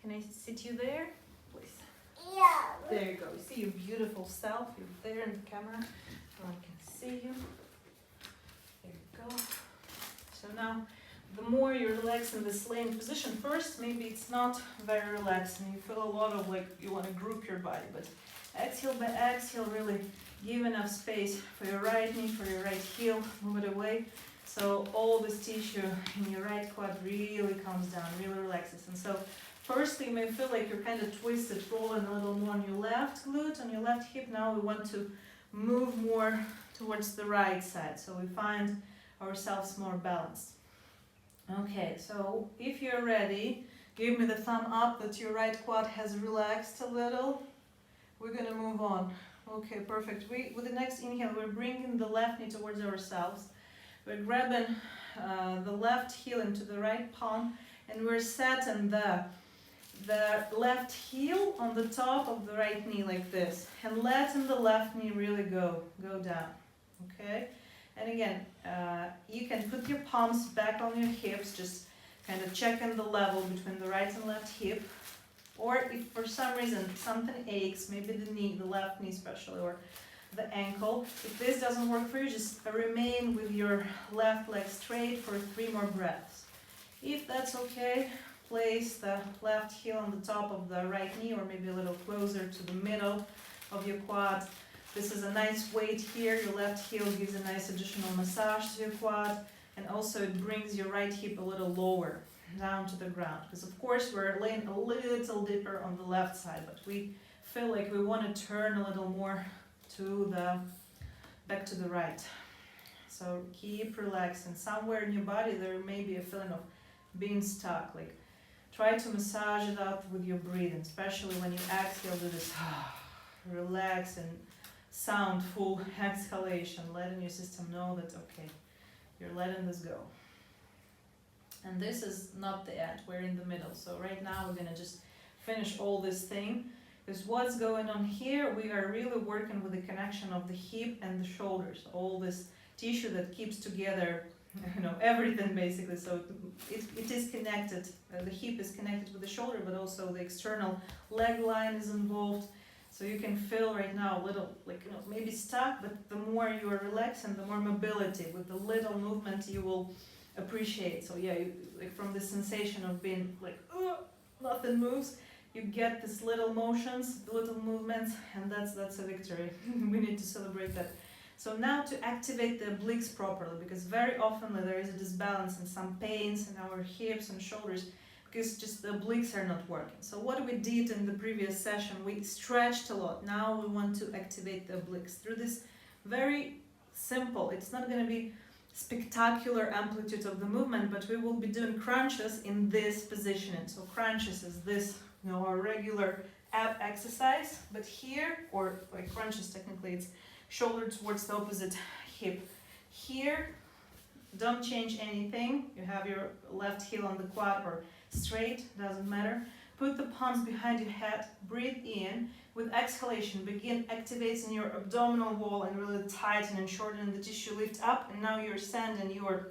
S1: Can I sit you there, please? Yeah. There you go. You see your beautiful self. You're there in the camera. So I can see you. There you go. So now, the more you relax in this laying position, first maybe it's not very relaxed and you feel a lot of like you want to group your body, but exhale by exhale, really give enough space for your right knee, for your right heel, move it away. So all this tissue in your right quad really comes down, really relaxes. And so firstly, you may feel like you're kind of twisted, rolling a little more on your left glute, on your left hip. Now we want to move more towards the right side, so we find ourselves more balanced. Okay, so if you're ready, give me the thumb up that your right quad has relaxed a little. We're gonna move on. Okay, perfect. With the next inhale, we're bringing the left knee towards ourselves. We're grabbing the left heel into the right palm, and we're setting the left heel on the top of the right knee like this, and letting the left knee really go down. Okay. And again, you can put your palms back on your hips, just kind of checking the level between the right and left hip. Or if for some reason something aches, maybe the knee, the left knee especially, or the ankle, if this doesn't work for you, just remain with your left leg straight for 3 more breaths. If that's okay, place the left heel on the top of the right knee, or maybe a little closer to the middle of your quad. This is a nice weight here. Your left heel gives a nice additional massage to your quad, and also it brings your right hip a little lower down to the ground, because of course we're laying a little deeper on the left side, but we feel like we want to turn a little more to the back to the right. So keep relaxing. Somewhere in your body there may be a feeling of being stuck. Like, try to massage it out with your breathing, especially when you exhale, do this relax and sound full exhalation, letting your system know that okay, you're letting this go. And this is not the end, we're in the middle. So right now we're gonna just finish all this thing, because what's going on here, we are really working with the connection of the hip and the shoulders, all this tissue that keeps together, everything basically. So it is connected, the hip is connected with the shoulder, but also the external leg line is involved. So you can feel right now a little, maybe stuck, but the more you are relaxing, the more mobility. With the little movement, you will appreciate. So yeah, from the sensation of being nothing moves, you get these little motions, little movements, and that's a victory. We need to celebrate that. So now to activate the obliques properly, because very often there is a disbalance and some pains in our hips and shoulders, because just the obliques are not working. So what we did in the previous session, we stretched a lot. Now we want to activate the obliques through this very simple, it's not going to be spectacular amplitude of the movement, but we will be doing crunches in this positioning. So crunches is this, our regular ab exercise, but here, or like crunches technically, it's shoulder towards the opposite hip. Here, don't change anything. You have your left heel on the quad or straight, doesn't matter. Put the palms behind your head, breathe in. With exhalation, begin activating your abdominal wall and really tighten and shorten the tissue, lift up, and now you're sending your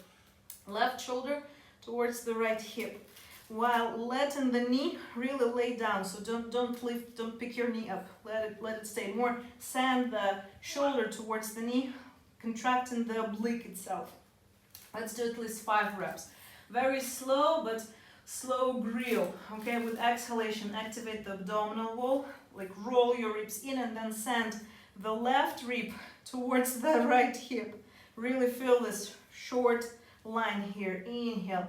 S1: left shoulder towards the right hip, while letting the knee really lay down. So don't lift, don't pick your knee up. Let it stay. More send the shoulder towards the knee, contracting the oblique itself. Let's do at least 5 reps. Very slow, but slow grill. Okay, with exhalation, activate the abdominal wall, like roll your ribs in, and then send the left rib towards the right hip. Really feel this short line here. Inhale.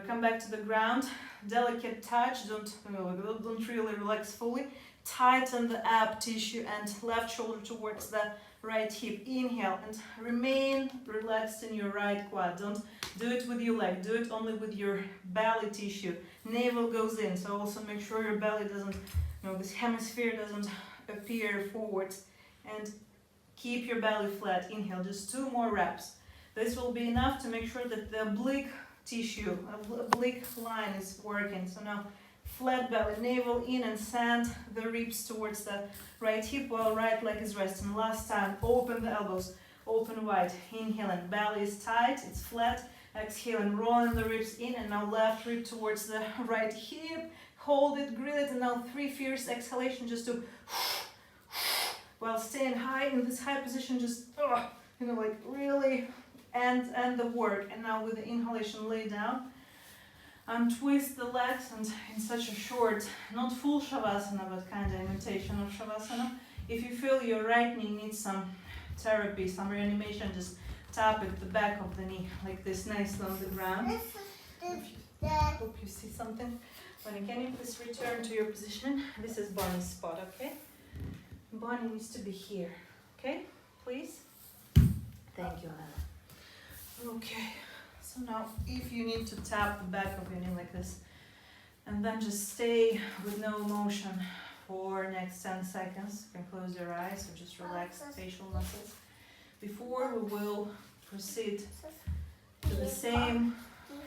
S1: Come back to the ground. Delicate touch. Don't really relax fully. Tighten the ab tissue and left shoulder towards the right hip. Inhale and remain relaxed in your right quad. Don't do it with your leg. Do it only with your belly tissue. Navel goes in, so also make sure your belly doesn't, this hemisphere doesn't appear forwards. And keep your belly flat. Inhale, just 2 more reps. This will be enough to make sure that the oblique tissue, oblique line is working. So now flat belly, navel in, and send the ribs towards the right hip while right leg is resting. Last time, open the elbows, open wide. Inhaling, belly is tight, it's flat. Exhaling, rolling the ribs in, and now left rib towards the right hip. Hold it, grill it, and now 3 fierce exhalation just to, while staying high in this high position, just, like really end the work. And now with the inhalation, lay down. Untwist the legs, and in such a short, not full shavasana, but kind of imitation of shavasana. If you feel your right knee needs some therapy, some reanimation, just tap it the back of the knee like this, nicely on the ground. Hope you see something. Bonnie, can you please return to your position? This is Bonnie's spot, okay? Bonnie needs to be here, okay? Please. Thank you, Anna. Okay. So now, if you need to tap the back of your knee like this, and then just stay with no motion for next 10 seconds. You can close your eyes or just relax the facial muscles. Before we will proceed to the same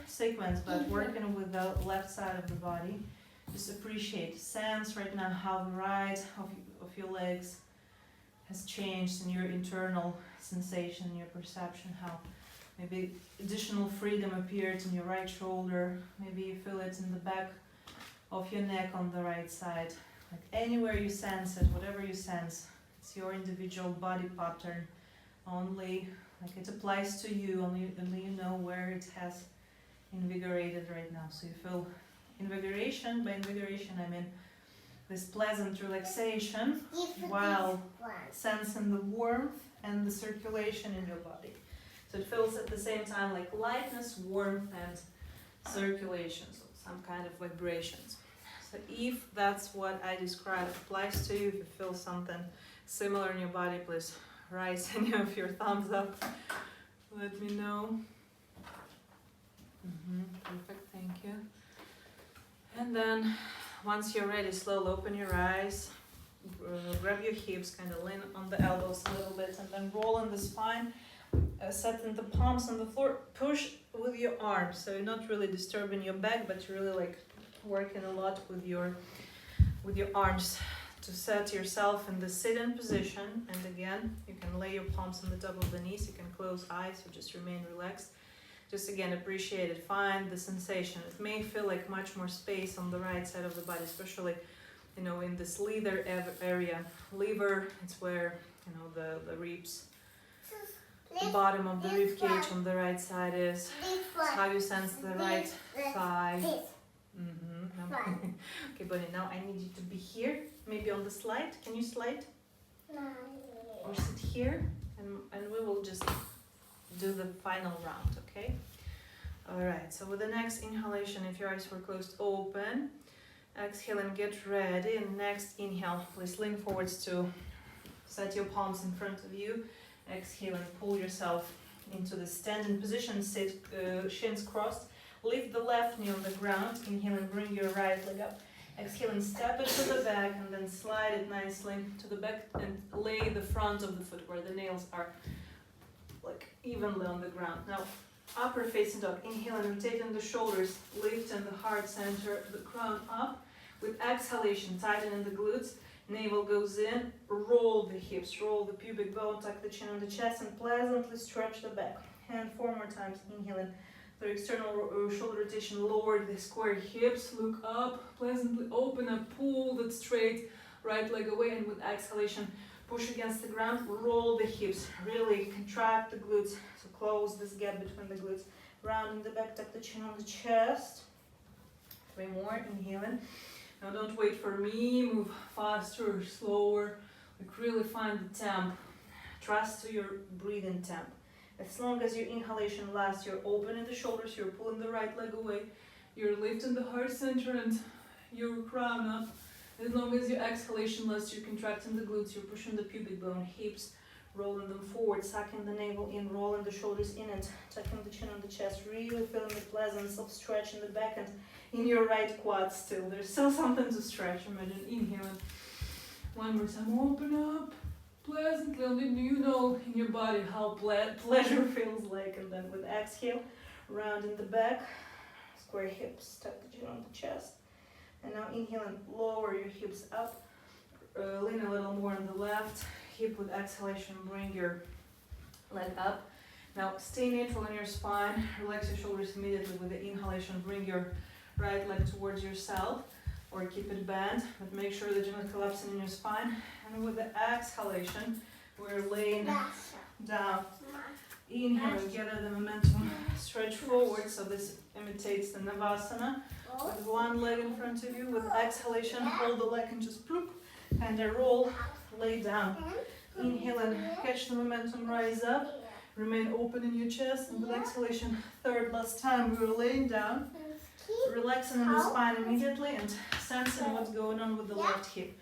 S1: sequence, but working with the left side of the body. Just appreciate, sense right now how the right of your legs has changed in your internal sensation, your perception, how maybe additional freedom appeared in your right shoulder. Maybe you feel it in the back of your neck on the right side. Like anywhere you sense it, whatever you sense, it's your individual body pattern. Only, like it applies to you, only you know where it has invigorated right now. So you feel invigoration. By invigoration, I mean this pleasant relaxation while sensing the warmth and the circulation in your body. So it feels at the same time like lightness, warmth, and circulation, so some kind of vibrations. So if that's what I described applies to you, if you feel something similar in your body, please raise any of your thumbs up. Let me know. Perfect, thank you. And then once you're ready, slowly open your eyes, grab your hips, kind of lean on the elbows a little bit, and then roll in the spine. Setting the palms on the floor, push with your arms, so you're not really disturbing your back, but you're really like working a lot with your arms to set yourself in the sit-in position. And again, you can lay your palms on the top of the knees, you can close eyes or just remain relaxed. Just again, appreciate it, find the sensation. It may feel like much more space on the right side of the body, especially in this leather area. Lever, it's where the ribs, the bottom of the rib cage on the right side is. It's how you sense the right thigh. Okay, Bonnie, now I need you to be here, maybe on the slide. Can you slide? No. Or sit here, and we will just do the final round, okay? Alright, so with the next inhalation, if your eyes were closed, open. Exhale and get ready. And next inhale, please lean forwards to set your palms in front of you. Exhale and pull yourself into the standing position, sit shins crossed. Lift the left knee on the ground. Inhale and bring your right leg up. Exhale and step it to the back, and then slide it nicely to the back and lay the front of the foot where the nails are like evenly on the ground. Now, upper facing dog. Inhale and rotating the shoulders, lifting the heart center, the crown up. With exhalation, tightening the glutes. Navel goes in, roll the hips, roll the pubic bone, tuck the chin on the chest, and pleasantly stretch the back. And 4 more times, inhaling through external shoulder rotation, lower the square hips, look up, pleasantly open up, pull that straight right leg away, and with exhalation, push against the ground, roll the hips, really contract the glutes, so close this gap between the glutes, rounding the back, tuck the chin on the chest. 3 more, inhaling. Now don't wait for me, move faster or slower, like really find the temp, trust to your breathing temp. As long as your inhalation lasts, you're opening the shoulders, you're pulling the right leg away, you're lifting the heart center and your crown up. As long as your exhalation lasts, you're contracting the glutes, you're pushing the pubic bone, hips, rolling them forward, sucking the navel in, rolling the shoulders in and tucking the chin on the chest, really feeling the pleasance of stretching the back and in your right quad still. There's still something to stretch. Imagine inhaling. 1 more time, open up, pleasantly, and you know in your body how pleasure feels like. And then with exhale, round in the back, square hips, tuck the chin on the chest. And now inhale and lower your hips up. Lean a little more on the left hip. With exhalation, bring your leg up. Now stay neutral in your spine. Relax your shoulders immediately with the inhalation. Bring your right leg towards yourself or keep it bent, but make sure that you're not collapsing in your spine. And with the exhalation, we're laying down. Inhale and gather the momentum. Stretch forward, so this imitates the Navasana. With one leg in front of you. With exhalation, hold the leg and just ploop, and roll, lay down. Inhale and catch the momentum, rise up. Remain open in your chest. And with exhalation, third, last time, we're laying down. Relaxing in the spine immediately and sensing what's going on with the left hip.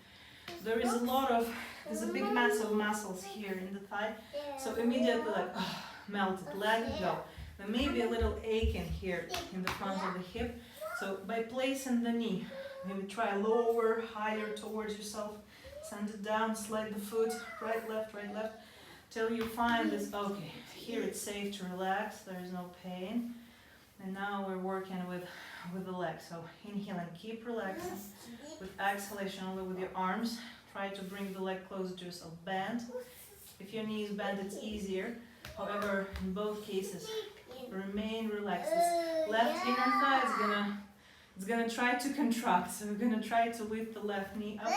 S1: There's a big mass of muscles here in the thigh. So immediately melt it, let it go. There may be a little aching here in the front of the hip. So by placing the knee, maybe try lower, higher towards yourself. Send it down, slide the foot, right, left, till you find this, okay, here it's safe to relax, there is no pain. And now we're working with the legs. So inhale and keep relaxing. With exhalation, only with your arms. Try to bring the leg closer to yourself. Bend. If your knee is bent, it's easier. However, in both cases, remain relaxed. This left inner thigh is gonna try to contract. So we're gonna try to lift the left knee up,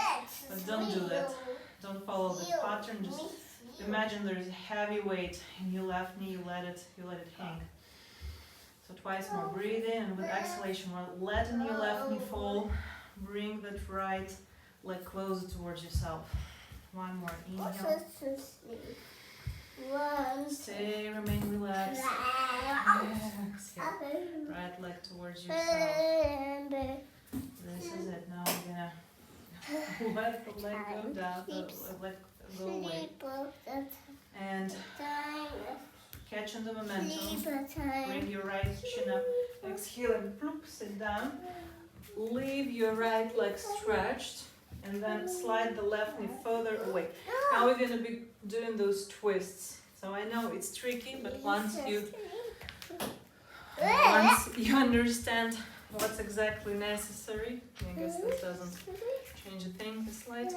S1: but don't do that. Don't follow this pattern. Just imagine there's a heavy weight in your left knee. You let it hang. So twice more. Breathe in, and with exhalation, we're letting your left knee fall. Bring that right leg closer towards yourself. One more. Inhale. Stay, remain relaxed. Exhale. Right leg towards yourself. This is it. Now we're gonna let the leg go down, the leg go away. And catching the momentum. Bring your right chin up. Exhale and ploop, sit down. Leave your right leg stretched. And then slide the left knee further away. Now we're going to be doing those twists. So I know it's tricky, but once you understand what's exactly necessary, I guess this doesn't change a thing, the slide.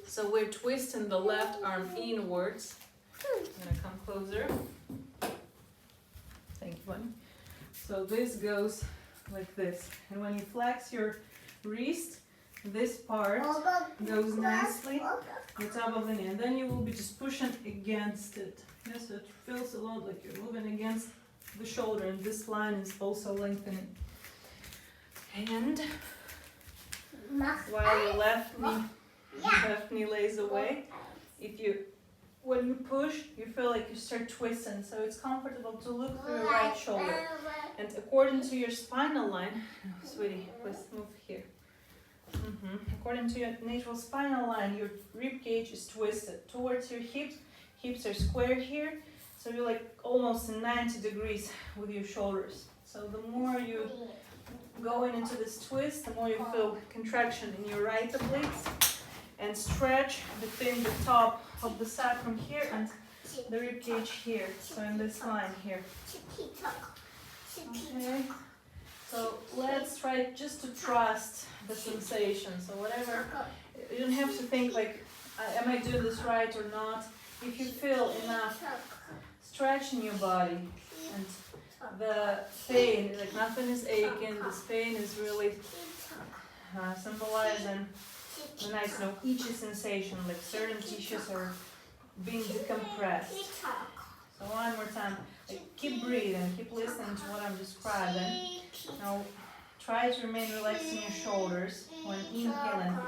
S1: So we're twisting the left arm inwards. I'm going to come closer. Thank you, Bonnie. So this goes like this. And when you flex your wrist, this part goes nicely on the top of the knee, and then you will be just pushing against it. Yes, so it feels a lot like you're moving against the shoulder, and this line is also lengthening. And while your left knee lays away, when you push, you feel like you start twisting, so it's comfortable to look through your right shoulder. And according to your spinal line, sweetie, let's move here. According to your natural spinal line, your rib cage is twisted towards your hips. Hips are square here, so you're like almost in 90 degrees with your shoulders. So the more you going into this twist, the more you feel contraction in your right obliques and stretch between the top of the sacrum here and the rib cage here. So in this line here. Okay. So let's try just to trust the sensation. So whatever, you don't have to think like, am I doing this right or not? If you feel enough stretch in your body and the pain, like nothing is aching, this pain is really symbolizing the nice, itchy sensation, like certain tissues are being decompressed. So one more time, keep breathing, keep listening to what I'm describing. Now try to remain relaxed in your shoulders when inhaling.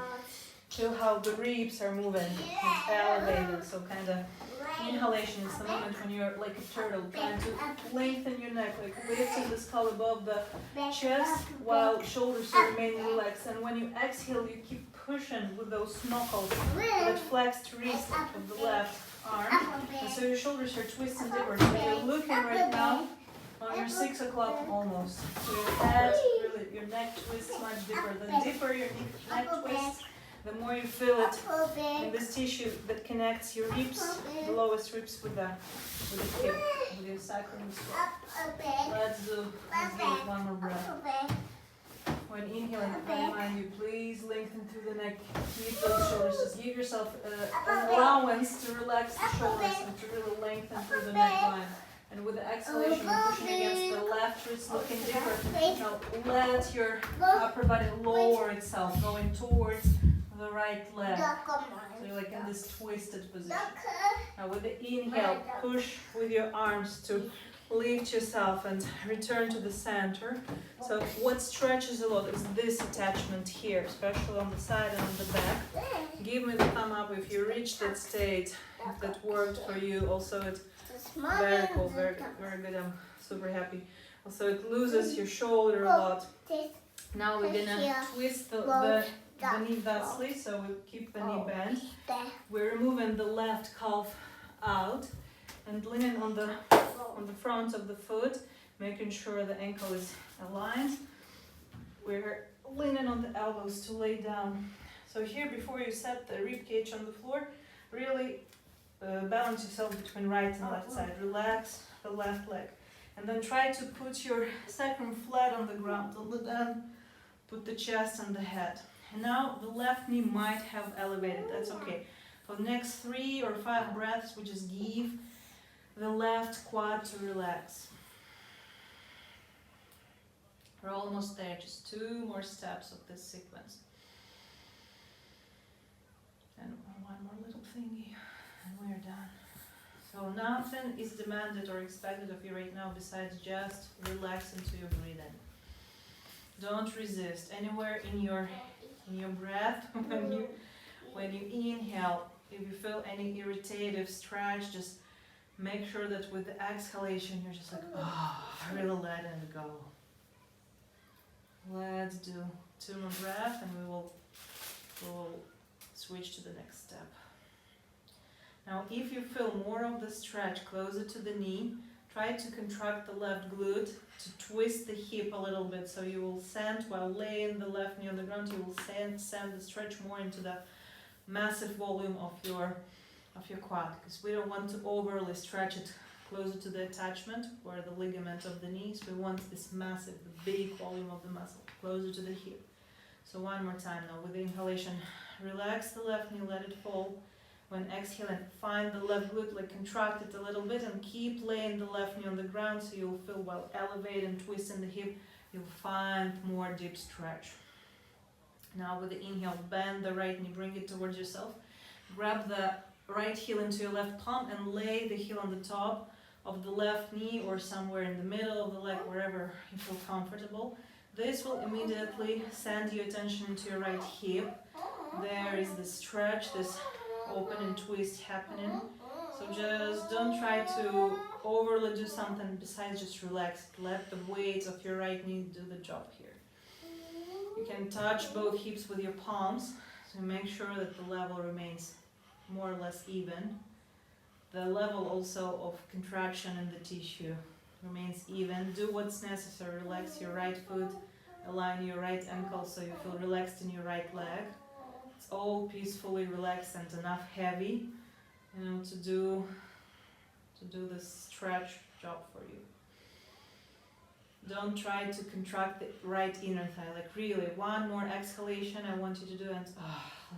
S1: Feel how the ribs are moving, it's elevated. So kind of inhalation is the moment when you're like a turtle, trying to lengthen your neck, like lifting the skull above the chest while shoulders are remaining relaxed. And when you exhale, you keep pushing with those knuckles, that flexed wrist of the left arm. And so your shoulders are twisting deeper. So you're looking right now on your 6 o'clock almost. So your head, really, your neck twists much deeper. The deeper your neck twists, the more you feel it in this tissue that connects your ribs, the lowest ribs with the hip, with your sacrum as well. Let's do it one more breath. when inhaling, I remind you, please lengthen through the neck, keep those shoulders, just give yourself an allowance to relax the shoulders and to really lengthen through the neckline. And with the exhalation, we're pushing against the left wrist, looking deeper. Now let your upper body lower itself, going towards the right leg. So you're like in this twisted position. Now with the inhale, push with your arms to lift yourself and return to the center. So what stretches a lot is this attachment here, especially on the side and on the back. Give me the thumb up if you reach that state, if that worked for you. Also, it's very cool, very good. I'm super happy. Also, it loses your shoulder a lot. Now we're gonna twist the knee thusly, so we keep the knee bent. We're removing the left calf out and leaning on the front of the foot, making sure the ankle is aligned. We're leaning on the elbows to lay down. So here, before you set the rib cage on the floor, really balance yourself between right and left side. Relax the left leg. And then try to put your sacrum flat on the ground. Then put the chest and the head. And now the left knee might have elevated. That's okay. For the next 3 or 5 breaths, we just give the left quad to relax. We're almost there. Just 2 more steps of this sequence. And one more little thingy. And we're done. So nothing is demanded or expected of you right now besides just relax into your breathing. Don't resist anywhere in your breath. when you inhale, if you feel any irritative stretch, just make sure that with the exhalation you're just like, really let it go. Let's do 2 more breaths and we'll switch to the next step. Now, if you feel more of the stretch closer to the knee, try to contract the left glute to twist the hip a little bit. So you will send, while laying the left knee on the ground, you will send the stretch more into the massive volume of your quad, because we don't want to overly stretch it closer to the attachment or the ligament of the knees. We want this massive, the big volume of the muscle closer to the hip. So one more time now with the inhalation, relax the left knee, let it fall. When exhaling, find the left glute, like contract it a little bit and keep laying the left knee on the ground so you'll feel while elevating and twisting the hip, you'll find more deep stretch. Now with the inhale, bend the right knee, bring it towards yourself. Grab the right heel into your left palm and lay the heel on the top of the left knee or somewhere in the middle of the leg, wherever you feel comfortable. This will immediately send your attention into your right hip. There is the stretch, this open and twist happening. So just don't try to overly do something besides just relax. Let the weight of your right knee do the job here. You can touch both hips with your palms, so make sure that the level remains more or less even. The level also of contraction in the tissue remains even. Do what's necessary. Relax your right foot, align your right ankle so you feel relaxed in your right leg. It's all peacefully relaxed and enough heavy, to do this stretch job for you. Don't try to contract the right inner thigh. Like really, one more exhalation I want you to do and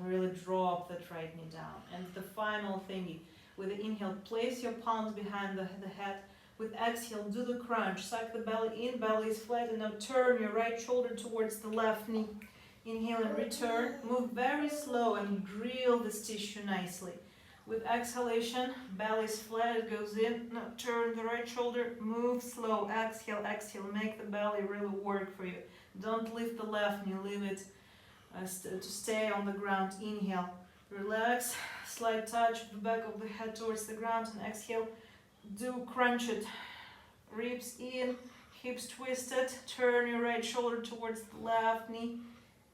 S1: really drop that right knee down. And the final thingy, with the inhale, place your palms behind the head. With exhale, do the crunch. Suck the belly in, belly is flat, and now turn your right shoulder towards the left knee. Inhale and return. Move very slow and grill this tissue nicely. With exhalation, belly is flat, it goes in. Now turn the right shoulder, move slow. Exhale, exhale. Make the belly really work for you. Don't lift the left knee, leave it to stay on the ground. Inhale, relax, slight touch of the back of the head towards the ground, and exhale, do crunch it. Ribs in, hips twisted. Turn your right shoulder towards the left knee.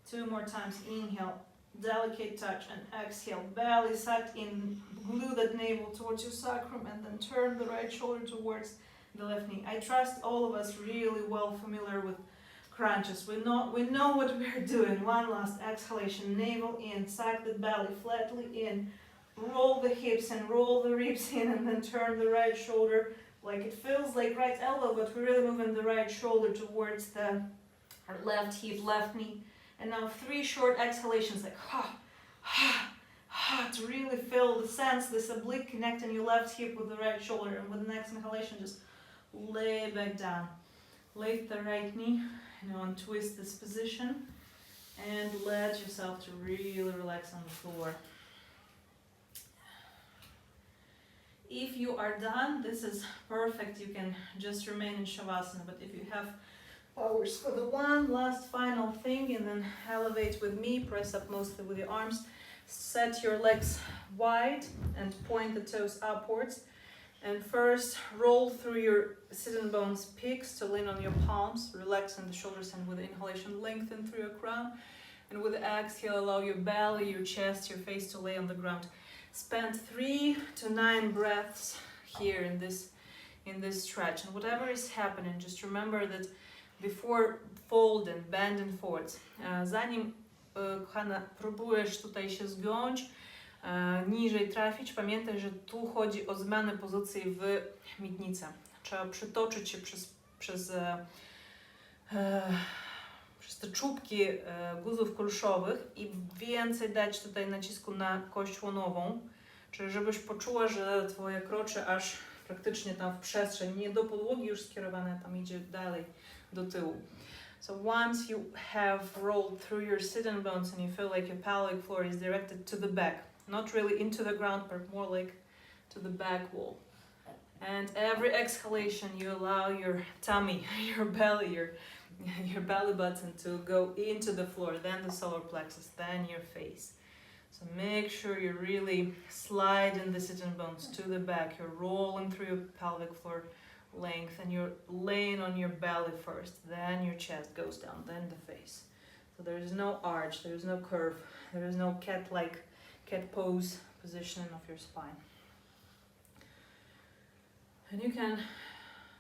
S1: 2 more times. Inhale, delicate touch, and exhale, belly sucked in, glue that navel towards your sacrum, and then turn the right shoulder towards the left knee. I trust all of us really well familiar with crunches. We know what we're doing. One last exhalation, navel in, suck the belly flatly in, roll the hips and roll the ribs in, and then turn the right shoulder like it feels like right elbow, but we're really moving the right shoulder towards the Our left hip, left knee. And now 3 short exhalations, like to really feel the sense, this oblique connecting your left hip with the right shoulder. And with the next inhalation, just lay back down. Lift the right knee, untwist this position. And let yourself to really relax on the floor. If you are done, this is perfect. You can just remain in Shavasana. But if you have powers for the one last final thing, and then elevate with me, press up mostly with your arms. Set your legs wide and point the toes upwards. And first, roll through your sitting bones peaks to lean on your palms, relaxing the shoulders, and with the inhalation, lengthen through your crown. And with the exhale, allow your belly, your chest, your face to lay on the ground. Spend 3 to 9 breaths here in this stretch. And whatever is happening, just remember that before folding, bending forwards, zanim kochana, próbujesz tutaj się zgiąć, niżej trafić, pamiętaj, że tu chodzi o zmianę pozycji w miednicy. Trzeba przytoczyć się przez te czubki guzów kulszowych i więcej dać tutaj nacisku na kość łonową, czyli żebyś poczuła, że twoje krocze aż praktycznie tam w przestrzeń, nie do podłogi już skierowane, tam idzie dalej do tyłu. So once you have rolled through your sitting bones and you feel like your pelvic floor is directed to the back, not really into the ground, but more like to the back wall. And every exhalation you allow your tummy, your belly, your belly button to go into the floor, then the solar plexus, then your face. So make sure you really slide in the sitting bones to the back. You're rolling through your pelvic floor length and you're laying on your belly first, then your chest goes down, then the face. So there is no arch, there is no curve, there is no cat pose positioning of your spine. And you can,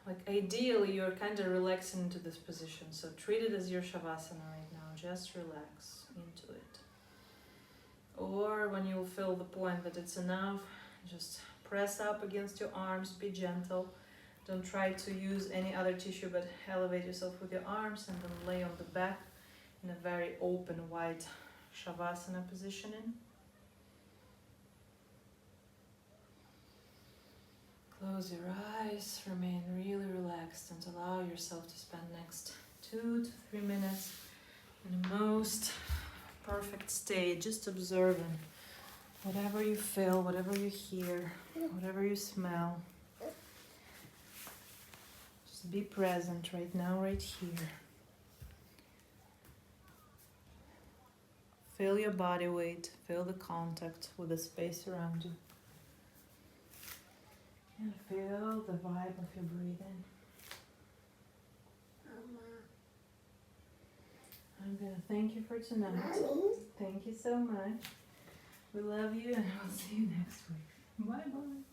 S1: like, ideally you're kind of relaxing into this position, so treat it as your Shavasana right now, just relax into it. Or when you'll feel the point that it's enough, just press up against your arms, be gentle. Don't try to use any other tissue, but elevate yourself with your arms and then lay on the back in a very open, wide Shavasana positioning. Close your eyes, remain really relaxed and allow yourself to spend next 2 to 3 minutes in the most perfect state, just observing whatever you feel, whatever you hear, whatever you smell. Just be present right now, right here. Feel your body weight, feel the contact with the space around you. And feel the vibe of your breathing. I'm going to thank you for tonight.
S2: Mommy.
S1: Thank you so much. We love you and I'll see you next week. Bye-bye.